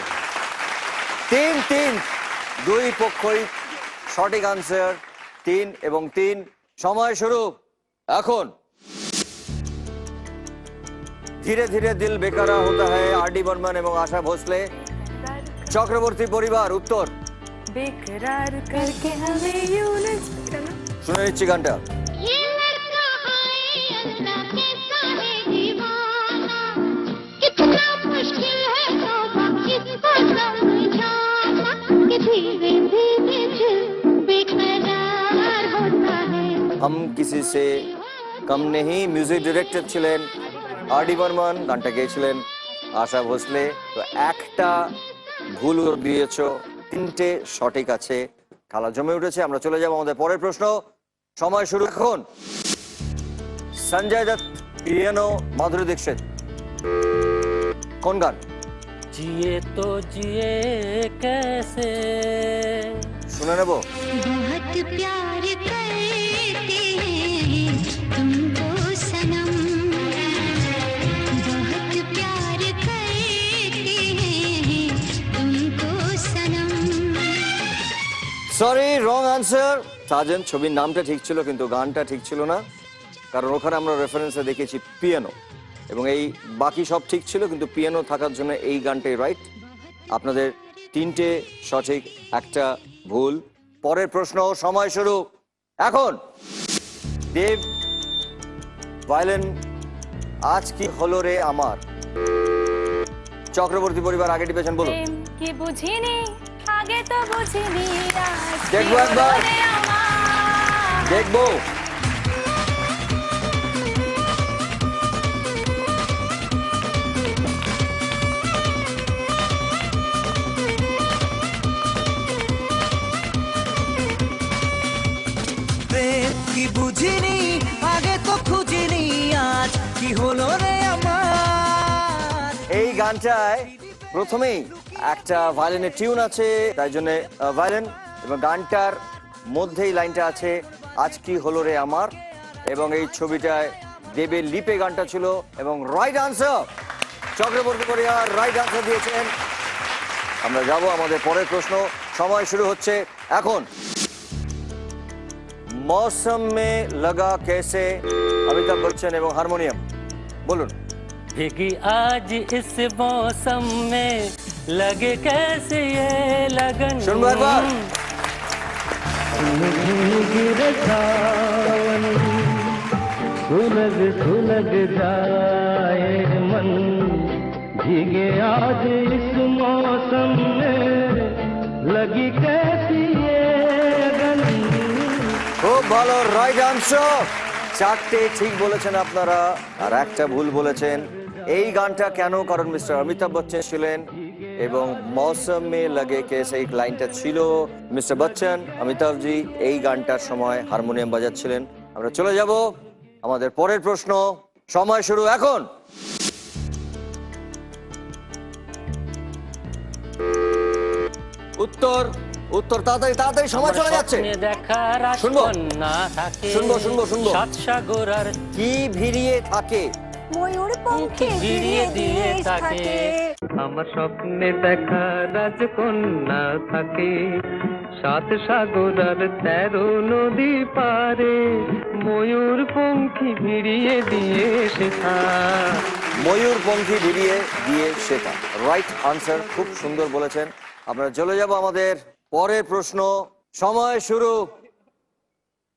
3-3, দুই পক্ষই সঠিক আনসার, 3 এবং 3। সময় শুরু এখন। ধীরে ধীরে দিল বেকারা হতা হ্যায়, আর.ডি. বর্মন এবং আশা ভোসলে। চক্রবর্তী পরিবার উত্তর बेकरार करके हमें यूं न करना। শুনে নিচ্ছি গানটা। ये लड़का है अल्लाह कैसा है दीवाना, कितना मुश्किल है तौबा इसको समझाना, कि धीरे धीरे दिल बेकरार होता है। हम किसी से कम नहीं, মিউজিক ডিরেক্টর ছিলেন আর.ডি. বর্মন, গানটা গেয়েছিলেন আশা ভোসলে। তো একটা ভুল দিয়েছো, 3টে সঠিক আছে। খেলা জমে উঠেছে। আমরা চলে যাব আমাদের পরের প্রশ্ন। সময় শুরু এখন। সঞ্জয় দত্ত, পিয়ানো, মাধুরী দীক্ষিত। কোন গান? जिए तो जिए कैसे, শুনে নেব। बहुत प्यार करते हैं तुमको सनम, बहुत प्यार करते हैं तुमको सनम। Sorry, wrong answer. সাজেন, ছবির নামটা ঠিক ছিল কিন্তু গানটা ঠিক ছিল না, কারণ ওখানে আমরা রেফারেন্সে দেখেছি পিয়ানো, এবং এই বাকি সব ঠিক ছিল কিন্তু পিয়ানো থাকার জন্য এই গানটাই রাইট। আপনাদের 3টে সঠিক, একটা ভুল। পরের প্রশ্ন, সময় শুরু এখন। দেব ভায়োলিন, আজ কি হলো রে আমার। চক্রবর্তী পরিবার আগে টিপেছেন, বলুন। প্রেম কি বুঝিনি আগে তো বুঝিনি, আজ কি দেখবো একবার। হলো রে আমার। দেখবো। প্রেম কি বুঝিনি আগে তো খুঁজিনি, আজ কি হলো রে আমার। এই গানটায় প্রথমেই একটা ভায়োলিনের টিউন আছে, তাই জন্য ভায়োলিন, এবং গানটার মধ্যেই লাইনটা আছে আজ কি হলো রে আমার, এবং এই ছবিটায় দেবের লিপে গানটা ছিল, এবং রাইট আনসার। চক্রবর্তী পরিবার রাইট আনসার দিয়েছেন। আমরা যাব আমাদের পরের প্রশ্ন। সময় শুরু হচ্ছে এখন। मौसम में लगा कैसे, अमिताभ बच्चन एवं हारमोनियम। बोलून। भीगी आज इस मौसम में लगे कैसे ये लगन, सुन एक बार। सुलग सुलग जाए मन भीगे आज इस मौसम में लगी कैसी ये अगन। খুব ভালো, রাইট আনসার। চারটে ঠিক বলেছেন আপনারা আর একটা ভুল বলেছেন। এই গানটা কেন, কারণ মিস্টার অমিতাভ বচ্চন ছিলেন এবং মৌসম মে লাগে কে সেই লাইনটা ছিল। মিস্টার বচ্চন, অমিতাভজি এই গানটার সময় হারমোনিয়াম বাজাচ্ছিলেন। আমরা চলে যাব আমাদের পরের প্রশ্ন। সময় শুরু এখন। উত্তর উত্তর তাড়াতাড়ি তাড়াতাড়ি, সময় চলে যাচ্ছে। দেখা শুনবো রাজকন্যা থাকে, শুনবো শুনবো শুনবো। সাত সাগর আর কি ভিড়িয়ে থাকে? ময়ূর পঙ্খে ভিড়িয়ে দিয়ে থাকে। আমার স্বপ্নে দেখা রাজকন্যা থাকে, সাত সাগর আর 13 নদী পারে, ময়ূর পঙ্খী ভিড়িয়ে দিয়ে শেখা। ময়ূর পঙ্খী ভিড়িয়ে দিয়ে শেখা, রাইট আনসার। খুব সুন্দর বলেছেন। আমরা চলে যাব আমাদের পরের প্রশ্ন। সময় শুরু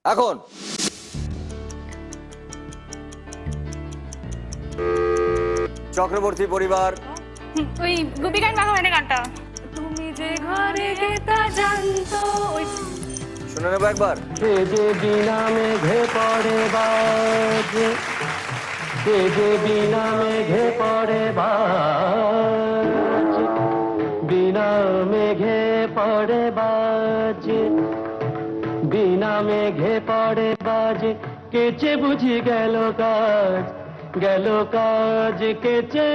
এখন। চক্রবর্তী পরিবার। ওই গুপি গান বাঘা মানে গানটা। তুমি যে ঘরে গেতা জানতো ওই শুনে নেবো একবার। সে যে বিনা মেঘে পড়ে বাজ, সে যে বিনা মেঘে পড়ে বাজ, বিনা মেঘে পড়ে বাজ, বিনা মেঘে পড়ে বাজ, কেচে বুঝি গেল কাজ, গেল কাজ কেচে,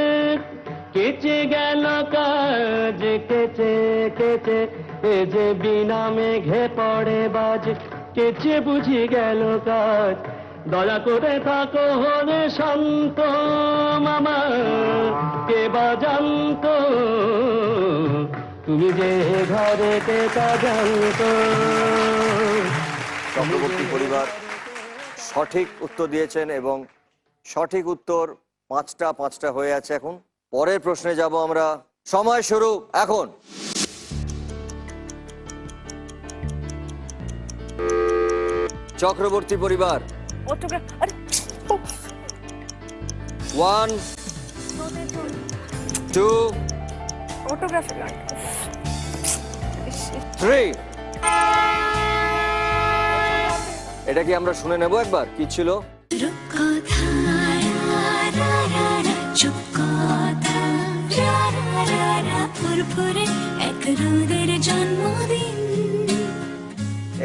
কেচে গেল কাজ, কেচে কেচে, এ যে বিনা মেঘে পড়ে বাজ, কেচে বুঝি গেল কাজ। দয়া করে থাকো হরে শান্ত মামা, কে বা জানতো তুমি যে ঘরে কে তা জানতো। চক্রবর্তী পরিবার সঠিক উত্তর দিয়েছেন এবং সঠিক উত্তর 5টা হয়ে আছে। এখন পরের প্রশ্নে যাব আমরা। সময় শুরু এখন। চক্রবর্তী পরিবার। অটোগ্রাফ, আরে 1 2 অটোগ্রাফি গান। 3। এটা কি আমরা শুনে নেব একবার? কি ছিল?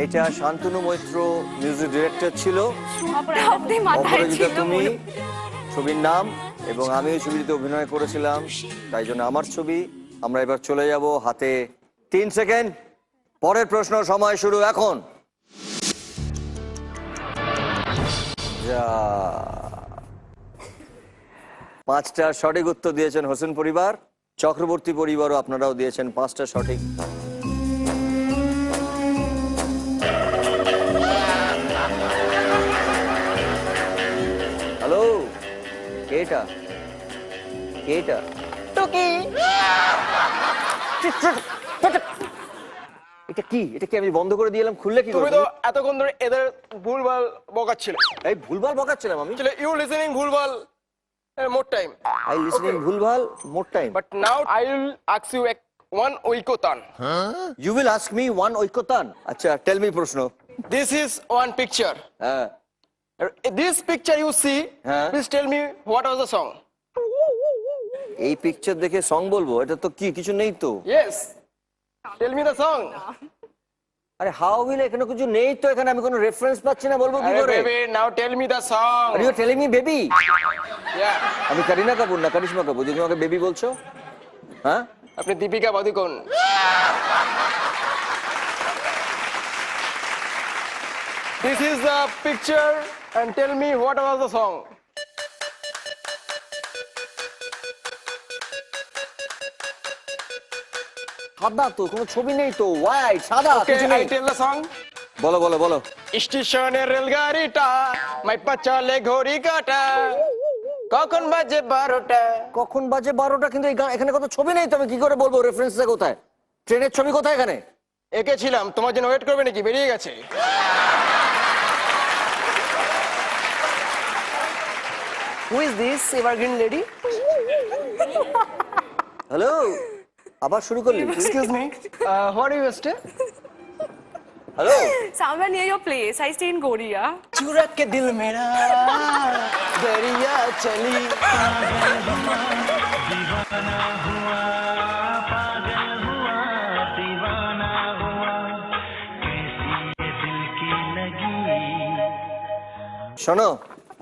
এটা শান্তনু মৈত্র মিউজিক ডিরেক্টর ছিল। অপরাজিতা তুমি ছবির নাম, এবং আমি ওই ছবিটিতে অভিনয় করেছিলাম, তাই জন্য আমার ছবি। আমরা এবার চলে যাব হাতে 3 সেকেন্ড। পরের প্রশ্ন। সময় শুরু এখন। যা 5টা সঠিক উত্তর দিয়েছেন হোসেন পরিবার। চক্রবর্তী পরিবারও আপনারাও দিয়েছেন 5টা সঠিক। হ্যালো, কেটা কেটা? টুকি। এটা কি? এটা কি আমি বন্ধ করে দিলাম? খুললে কি তুমি করে? তো এতক্ষণ ধরে এদের ভুলভাল বকাচ্ছিলে। এই ভুলভাল বকাচ্ছিলাম আমি? ইউ লিসেনিং ভুলভাল মোর টাইম। আই লিসেনিং ভুলভাল more time. But now I will ask you one oikotan. You will ask me one oikotan. আচ্ছা, tell me প্রশ্ন। This is one picture. হ্যাঁ। This picture you see, please tell me what was the song? এই picture দেখে song বলবো? এটা তো কি কিছু নেই তো। Yes. Tell me the song. আরে হাউ উইল, এখানে কিছু নেই তো, এখানে আমি কোনো রেফারেন্স পাচ্ছি না, বলবো কি করে? Baby, now tell me the song. Are you telling me baby? Yeah. আমি করিনা কাপুর না করিশ্মা কাপুর যে তোমাকে বেবি বলছো? হ্যাঁ, আপনি Deepika Padukone. This is the picture and tell me what was the song. সাদা তো, কোনো ছবি নেই তো, হোয়াইট সাদা কিছু Okay, নেই। I tell the song. বলো বলো বলো। স্টেশনের রেলগাড়িটা মাইপা চলে ঘড়ি কাটা, কখন বাজে 12টা। কখন বাজে 12টা, কিন্তু এখানে কত ছবি নেই তো, আমি কি করে বলবো রেফারেন্সটা কোথায়? ট্রেনের ছবি কোথায় এখানে? এঁকেছিলাম, তোমার জন্য ওয়েট করবে নাকি? বেরিয়ে গেছে। Who is this evergreen lady? Hello, আবার শুরু করলি? Excuse me. What do you stay? Hello, Somewhere near your place. I stay in Goria. चुरा के दिल मेरा दरिया चली শোনো,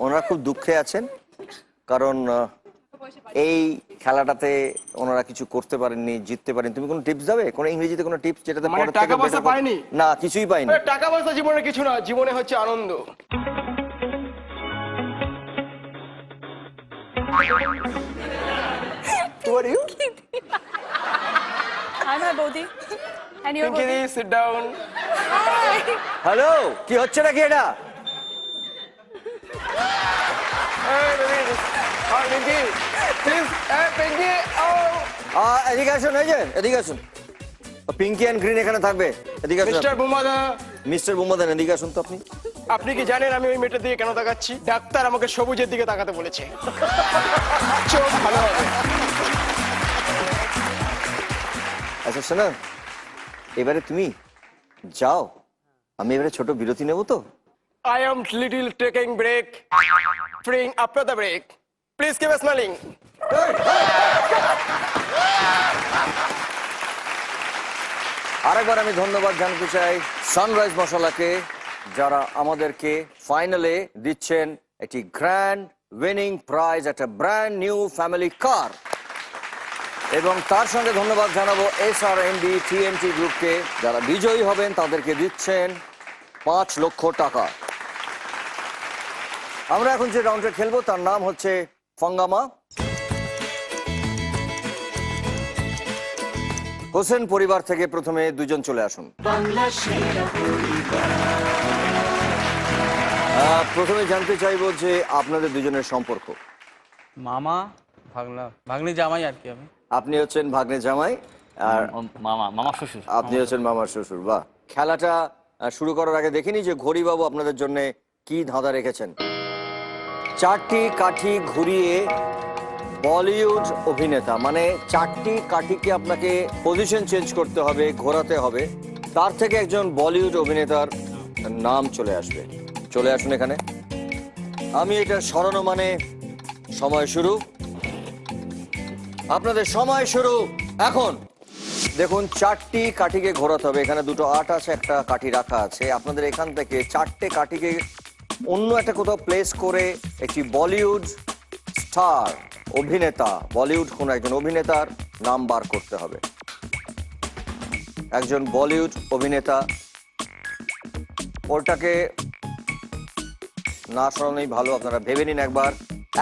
ওনারা খুব দুঃখে আছেন কারণ এই খেলাটাতে ওনারা কিছু করতে পারেননি, জিততে পারেন। তুমি কোনো টিপস দেবে, কোনো ইংরেজিতে কোনো টিপস যেটাতে মানে পরের থেকে টাকা পয়সা better পাইনি? না, কিছুই পাইনি। টাকা পয়সা জীবনে কিছু না, জীবনে হচ্ছে আনন্দ। Who are you? I'm my Bodhi. And you're Pinky, Bodhi? sit down. Hello, কি হচ্ছে নাকি এটা? Hey, baby. Hi, Pinky. Please, hey, Pinky. Oh. এদিকে আসুন, এই যে এদিকে আসুন। পিঙ্কি অ্যান্ড গ্রিন এখানে থাকবে, এদিকে আসুন। মিস্টার বুমাদা, মিস্টার বুমাদান, এদিকে আসুন তো আপনি। আপনি কি জানেন আমি ওই মেয়েটার দিকে কেন তাকাচ্ছি? ডাক্তার আমাকে সবুজের দিকে তাকাতে বলেছে। চোখ ভালো হবে। আচ্ছা শোনো, এবারে তুমি যাও, আমি এবারে ছোট বিরতি নেব তো। I am little taking break, freeing after the break. Please keep smiling. আরেকবার আমি ধন্যবাদ জানাতে চাই সানরাইজ মশলাকে, যারা আমাদেরকে ফাইনালে দিচ্ছেন একটি গ্র্যান্ড উইনিং প্রাইজ, একটা ব্র্যান্ড নিউ ফ্যামিলি কার। এবং তার সঙ্গে ধন্যবাদ জানাবো SRMD TNT গ্রুপকে, যারা বিজয়ী হবেন তাদেরকে দিচ্ছেন 5 লক্ষ টাকা। আমরা এখন যে রাউন্ডে খেলবো তার নাম হচ্ছে ফাঙ্গামা। হোসেন পরিবার থেকে প্রথমে দুজন চলে আসুন। প্রথমে জানতে চাইবো যে আপনাদের দুজনের সম্পর্ক। মামা ভাগনা, ভাগ্নি জামাই আর কি। আপনি হচ্ছেন ভাগ্নে জামাই আর মামা শ্বশুর। আপনি হচ্ছেন মামার শ্বশুর। বাহ, খেলাটা শুরু করার আগে দেখিনি যে ঘড়িবাবু আপনাদের জন্য কি ধাঁধা রেখেছেন। 4টি কাঠি ঘুরিয়ে বলিউড অভিনেতা, মানে 4টি কাঠিকে আপনাকে পজিশন চেঞ্জ করতে হবে, ঘোরাতে হবে, তার থেকে একজন বলিউড অভিনেতার নাম চলে আসবে। চলে আসুন এখানে। আমি এটা সরানো মানে সময় শুরু। আপনাদের সময় শুরু এখন। দেখুন, 4টি কাঠিকে ঘোরাতে হবে। এখানে 2টো 8 আছে, একটা কাঠি রাখা আছে। আপনাদের এখান থেকে 4টে কাঠিকে অন্য একটা কোথাও প্লেস করে একটি বলিউড স্টার অভিনেতা, বলিউড কোন একজন অভিনেতার নাম বার করতে হবে। একজন বলিউড অভিনেতা, ওটাকে না শোনানোই ভালো, আপনারা ভেবে নিন একবার।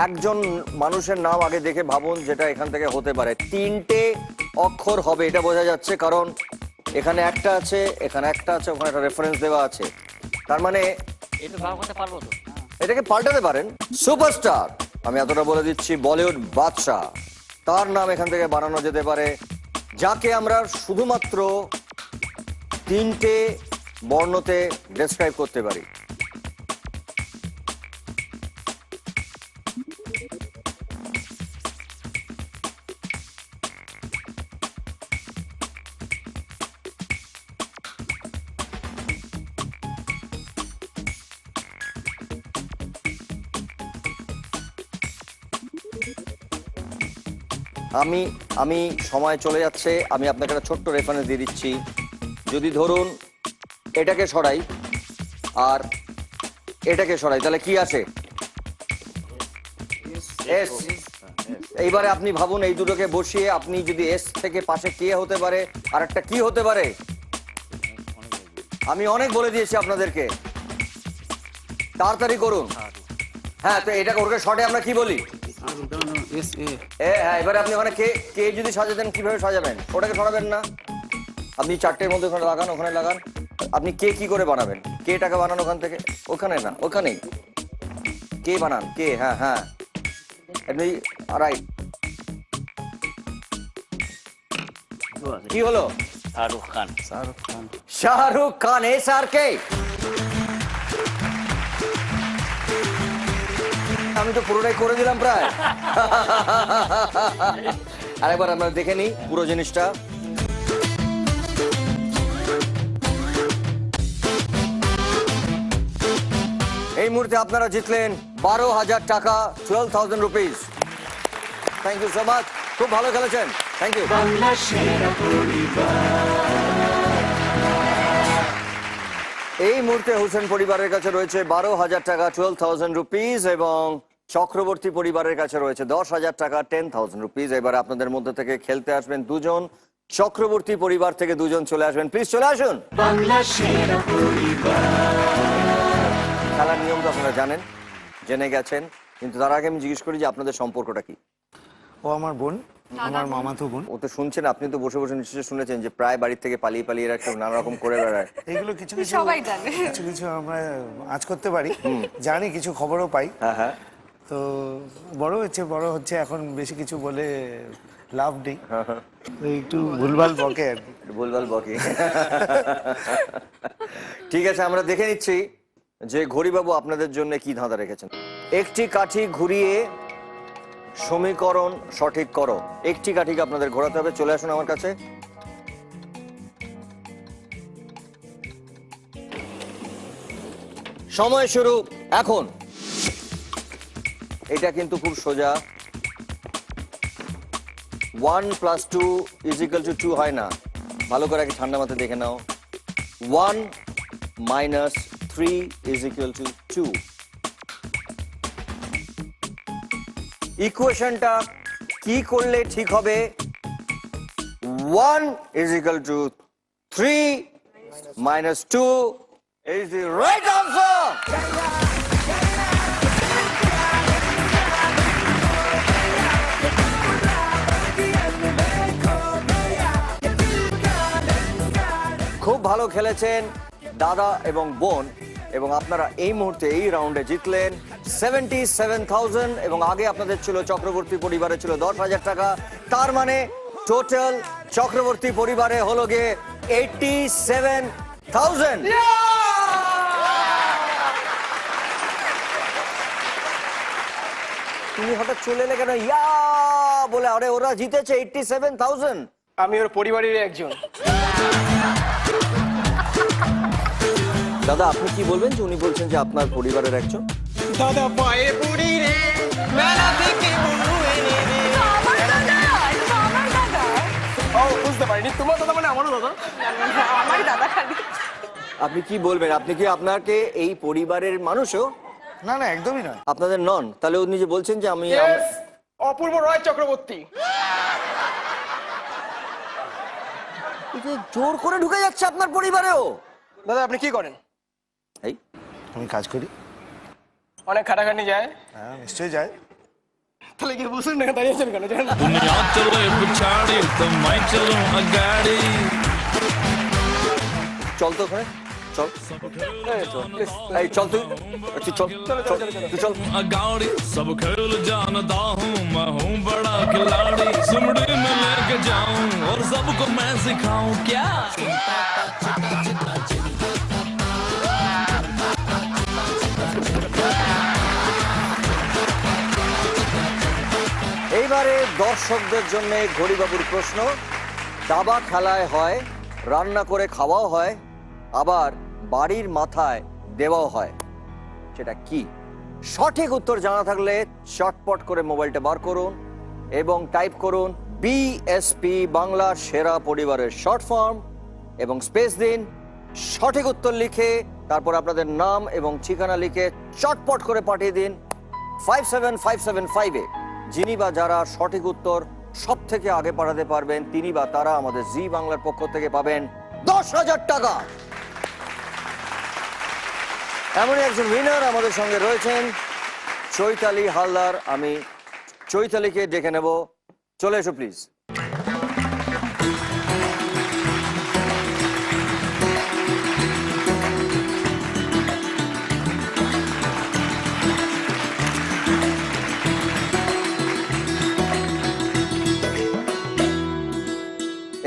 একজন মানুষের নাম আগে দেখে ভাবুন যেটা এখান থেকে হতে পারে। 3টে অক্ষর হবে, এটা বোঝা যাচ্ছে, কারণ এখানে একটা আছে, এখানে একটা আছে, ওখানে একটা রেফারেন্স দেওয়া আছে। তার মানে এটা ভাগ করতে পারবো তো? এটাকে পাল্টাতে পারেন। সুপারস্টার, আমি এতটা বলে দিচ্ছি, বলিউড বাদশা, তার নাম এখান থেকে বানানো যেতে পারে, যাকে আমরা শুধুমাত্র 3টে বর্ণতে ডেসক্রাইব করতে পারি। আমি সময় চলে যাচ্ছে, আমি আপনাকে একটা ছোট্ট রেফারেন্স দিয়ে দিচ্ছি। যদি ধরুন এটাকে সরাই আর এটাকে সরাই, তাহলে কি আসে? এস। এইবারে আপনি ভাবুন, এই দুটোকে বসিয়ে আপনি যদি এস থেকে পাশে কে হতে পারে আর একটা কি হতে পারে। আমি অনেক বলে দিয়েছি আপনাদেরকে, তাড়াতাড়ি করুন। হ্যাঁ, তো এটাকে ওকে শর্টে আমরা কি বলি? হ্যাঁ, এবারে আপনি ওখানে কে কে যদি সাজাতেন, কিভাবে সাজাবেন? ওটাকে সরাবেন না, আপনি 4টের মধ্যে ওখানে লাগান, ওখানে লাগান। আপনি কে কি করে বানাবেন? কে টাকা বানান ওখান থেকে, ওখানে না, ওখানেই কে বানান, কে। হ্যাঁ হ্যাঁ, আপনি রাইট। কি হলো? শাহরুখ খান। শাহরুখ খান। SRK। আমি তো পুরোটাই করে দিলাম প্রায়। আরেকবার আমরা দেখে নিই পুরো জিনিসটা। এই মুহূর্তে আপনারা জিতলেন 12,000 টাকা, 12,000 rupees. Thank you so much, খুব ভালো খেলেছেন, থ্যাংক ইউ। বাংলা সেরা এই মুহূর্তে হোসেন পরিবারের কাছে রয়েছে 12,000 টাকা, 12,000 রুপিস, এবং চক্রবর্তী পরিবারের কাছে রয়েছে 10,000 টাকা, 10,000 রুপিস। এবার আপনাদের মধ্যে থেকে খেলতে আসবেন দুজন। চক্রবর্তী পরিবার থেকে দুজন চলে আসবেন, প্লিজ চলে আসুন। বাংলা সেরা খেলার নিয়ম তো আপনারা জানেন, জেনে গেছেন, কিন্তু তার আগে আমি জিজ্ঞেস করি যে আপনাদের সম্পর্কটা কি? ও আমার বোন, আমার মামাতো বোন। ও তো শুনছেন, আপনি তো বসে বসে নিশ্চয়ই শুনেছেন যে প্রায় বাড়ি থেকে পালিয়ে পালিয়ে এরা নানা রকম করে বেড়ায়। এইগুলো কিছু কিছু সবাই জানে। কিছু কিছু আমরা আজ করতে পারি, জানি, কিছু খবরও পাই। হ্যাঁ হ্যাঁ। তো বড় হচ্ছে এখন, বেশি কিছু বলে লাভ নেই, তো একটু ভুলভাল বকে আর কি। ভুলভাল বকে। ঠিক আছে, আমরা দেখে নিচ্ছি যে ঘড়িবাবু আপনাদের জন্য কি ধাঁধা রেখেছেন। একটি কাঠি ঘুরিয়ে সমীকরণ সঠিক করো। একটি কাঠিকে আপনাদের ঘোরাতে হবে, চলে আসুন আমার কাছে। সময় শুরু এখন। এটা কিন্তু খুব সোজা। 1 + 2 = 2 হয় না, ভালো করে আগে ঠান্ডা মাথায় দেখে নাও। 1 - 3 = 2। ইকুয়েশনটা কি করলে ঠিক হবে? 1 = 3 - 2 is the right answer. খুব ভালো খেলেছেন দাদা এবং বোন, এবং আপনারা এই মুহূর্তে এই রাউন্ডে জিতলেন 77,000, এবং আগে আপনাদের ছিল চক্রবর্তী পরিবারে ছিল 10,000 টাকা। তার মানে টোটাল চক্রবর্তী পরিবারে হলো গিয়ে 87,000। তুমি হঠাৎ চলে এলে কেন ইয়া বলে? আরে ওরা জিতেছে 87,000। আমি ওর পরিবারের একজন। দাদা আপনি কি বলবেন যে উনি বলছেন যে আপনার পরিবারের একজন? দাদা পায়ে পড়ি রে, মেলা থেকে বউ এনে রে। ও বুঝতে পারিনি, তোমার দাদা মানে আমারও দাদা। আমারই দাদা খালি। আপনি কি বলবেন? আপনি কি আপনাকে এই পরিবারের মানুষও? না না, একদমই নয়। আপনাদের নন? তাহলে উনি যে বলছেন যে আমি Yes, অপূর্ব রয় চক্রবর্তী। জোর করে ঢুকে যাচ্ছে আপনার পরিবারেও। দাদা আপনি কি করেন? এই আমি কাজ করি। অনেক খাটাখাটনি যায়? হ্যাঁ নিশ্চয়ই যায়। তাহলে কি বুঝুন না দাঁড়িয়ে আছেন কেন? জানেন दुनिया चले पिछाड़ी तो मैं चलूं अगाड़ी। চল তো ওখানে চল। এই চল তুই, চল তুই চল। अगाड़ी सब खेल जानता हूँ, मैं हूँ बड़ा खिलाड़ी। सुमड़ी में लेके जाऊं और सबको मैं सिखाऊं क्या। এইবারে দর্শকদের জন্য ঘড়িবাবুর প্রশ্ন। দাবা খেলায় হয়, রান্না করে খাওয়াও হয়, আবার বাড়ির মাথায় দেওয়াও হয়, সেটা কি? সঠিক উত্তর জানা থাকলে চটপট করে মোবাইলটা বার করুন এবং টাইপ করুন বিএসপি, বাংলা সেরা পরিবারের শর্ট ফর্ম, এবং স্পেস দিন। সঠিক উত্তর লিখে তারপর আপনাদের নাম এবং ঠিকানা লিখে চটপট করে পাঠিয়ে দিন 57575-এ। যিনি বা যারা সঠিক উত্তর সব থেকে আগে পাঠাতে পারবেন তিনি বা তারা আমাদের জি বাংলার পক্ষ থেকে পাবেন 10,000 টাকা। এমনই একজন উইনার আমাদের সঙ্গে রয়েছেন, চৈতালি হালদার। আমি চৈতালিকে ডেকে নেব, চলে এসো প্লিজ।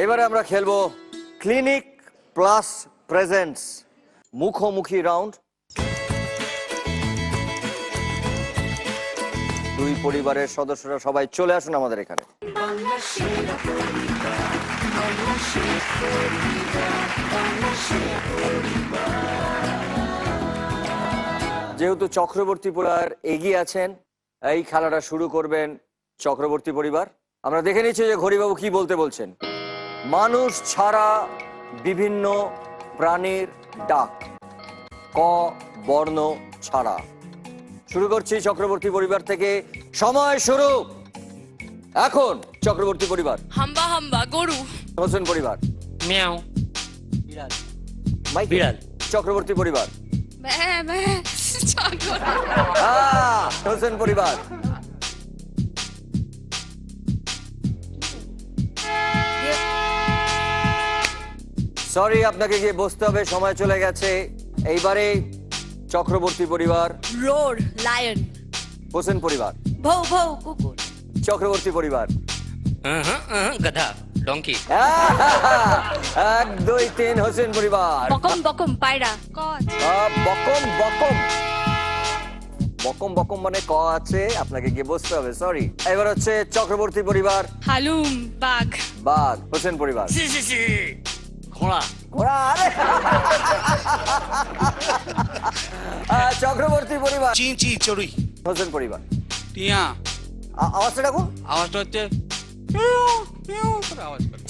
এবারে আমরা খেলবো ক্লিনিক প্লাস প্রেজেন্টস মুখোমুখি রাউন্ড। দুই পরিবারের সদস্যরা সবাই চলে আসুন আমাদের এখানে। যেহেতু চক্রবর্তী পরিবার এগিয়ে আছেন, এই খেলাটা শুরু করবেন চক্রবর্তী পরিবার। আমরা দেখে নিচ্ছি যে ঘড়িবাবু কি বলতে বলছেন। মানুষ ছাড়া বিভিন্ন প্রাণীর ডাক, ক বর্ণ ছাড়া। শুরু করছি চক্রবর্তী পরিবার থেকে, সময় শুরু এখন। চক্রবর্তী পরিবার। হাম্বা হাম্বা গরু। হোসেন পরিবার। মিয়াও। বিড়াল। চক্রবর্তী পরিবার। হোসেন পরিবার। সরি, আপনাকে গিয়ে বসতে হবে, সময় চলে গেছে। এইবারে চক্রবর্তী পরিবার। রোর লায়ন। হোসেন পরিবার। ভৌ ভৌ কুকুর। চক্রবর্তী পরিবার। গাধা ডঙ্কি। 1 2 3 হোসেন পরিবার। বকম বকম পায়রা। বকম বকম বকম বকম মানে ক আছে, আপনাকে গিয়ে বসতে হবে, সরি। এবার হচ্ছে চক্রবর্তী পরিবার। হালুম বাঘ। বাঘ। হোসেন পরিবার। ঘোড়া। ঘোড়া। আরে চক্রবর্তী পরিবার। চিঁচি চড়ুই। হোসেন পরিবার। টিয়া। আওয়াজটা রাখুন। আওয়াজটা হচ্ছে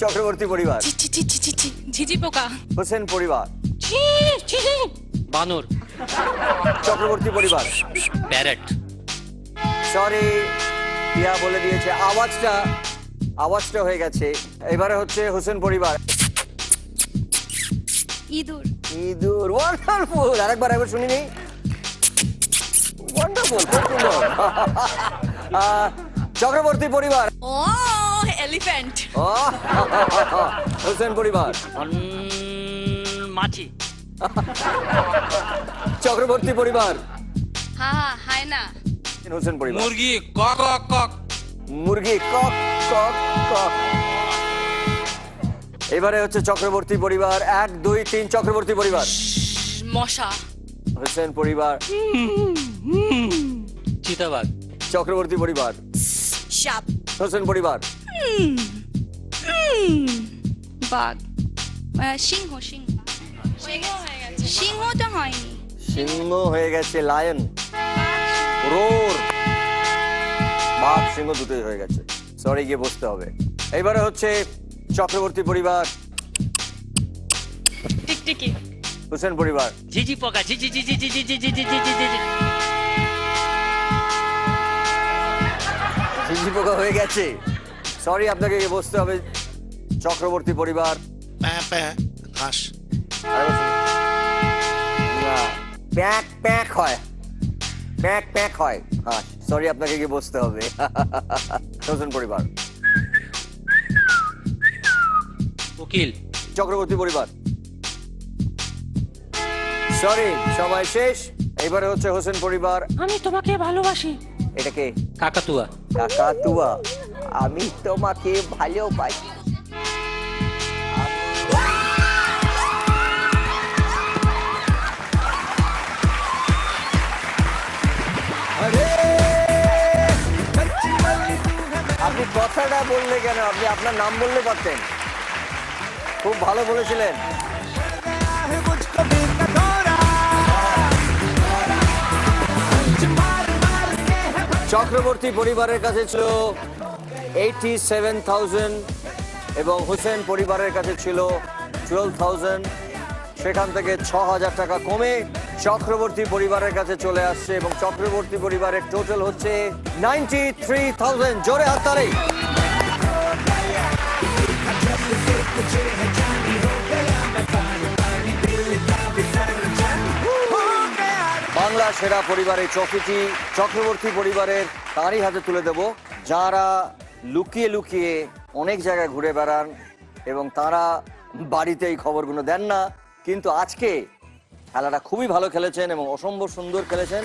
চক্রবর্তী পরিবার। ঝিঝি পোকা। হোসেন পরিবার। বানর। চক্রবর্তী পরিবার। প্যারেট। সরি, টিয়া বলে দিয়েছে, আওয়াজটা হয়ে গেছে। এবারে হচ্ছে হোসেন পরিবার। ইঁদুর। ইঁদুর। ওয়ান্ডারফুল। আরেকবার একবার শুনিনি। ওয়ান্ডারফুল, খুব সুন্দর। চক্রবর্তী পরিবার। ও এলিফ্যান্ট। হোসেন পরিবার। মাছি। চক্রবর্তী পরিবার। হ্যাঁ হায়না। হোসেন পরিবার। মুরগি কক কক কক। মুরগি কক কক কক। এবারে হচ্ছে চক্রবর্তী পরিবার। 1 2 3 চক্রবর্তী পরিবার। মশা। হোসেন পরিবার। চিতাবাঘ। চক্রবর্তী পরিবার। সাপ। হোসেন পরিবার। বাঘ। সিংহ। সিংহ হয়ে গেছে। সিংহটা হয়নি। সিংহ হয়ে গেছে। লায়ন। রোর। বাঘ সিংহ দুটোই হয়ে গেছে, সরি, গিয়ে বসতে হবে। এইবারে হচ্ছে চক্রবর্তী পরিবার। টিকটিকি। হোসেন পরিবার। ঝিঝি পোকা। ঝিঝি ঝিঝি ঝিঝি ঝিঝি ঝিঝি ঝিঝি। ঝিঝি পোকা হয়ে গেছে, সরি, আপনাকে গিয়ে বসতে হবে। চক্রবর্তী পরিবার। হাঁস। না, প্যাক প্যাক হয়, প্যাক প্যাক হয় হাঁস, সরি, আপনাকে গিয়ে বসতে হবে। হোসেন পরিবার। উকিল। চক্রবর্তী পরিবার। সরি, সময় শেষ। এবারে হচ্ছে হোসেন পরিবার। আমি তোমাকে ভালোবাসি। এটাকে কাকাতুয়া। কাকাতুয়া। আমি তোমাকে ভালোবাসি। আপনি কথাটা বললে কেন? আপনি আপনার নাম বললে পারতেন। খুব ভালো বলেছিলেন। চক্রবর্তী পরিবারের কাছে ছিল 87,000 এবং হোসেন পরিবারের কাছে ছিল 12,000। সেখান থেকে 6,000 টাকা কমে চক্রবর্তী পরিবারের কাছে চলে আসছে এবং চক্রবর্তী পরিবারের টোটাল হচ্ছে 93,000। জোরে হাততালি। বাংলা সেরা পরিবারের ট্রফিটি চক্রবর্তী পরিবারের তারই হাতে তুলে দেব, যারা লুকিয়ে লুকিয়ে অনেক জায়গায় ঘুরে বেড়ান এবং তারা বাড়িতে এই খবরগুলো দেন না, কিন্তু আজকে খেলাটা খুবই ভালো খেলেছেন এবং অসম্ভব সুন্দর খেলেছেন।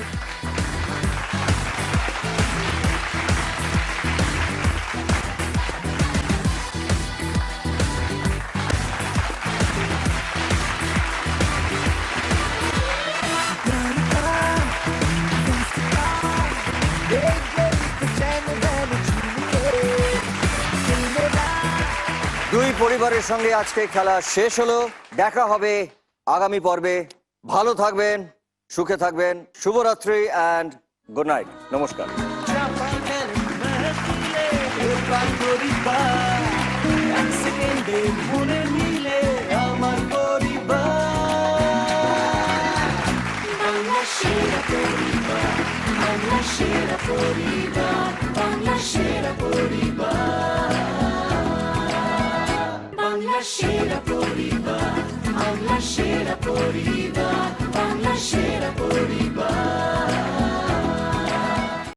পরিবারের সঙ্গে আজকে খেলা শেষ হলো। দেখা হবে আগামী পর্বে। ভালো থাকবেন, সুখে থাকবেন। শুভরাত্রি অ্যান্ড গুড নাইট। নমস্কার। এক সেকেন্ডে মনে মিলে আমার পরিবার, বাংলা সেরা পরিবার, বাংলা সেরা পরিবার, বাংলা সেরা পরিবার, বাংলা সেরা পরিবার, বাংলা সেরা পরিবার, বাংলা সেরা পরিবার।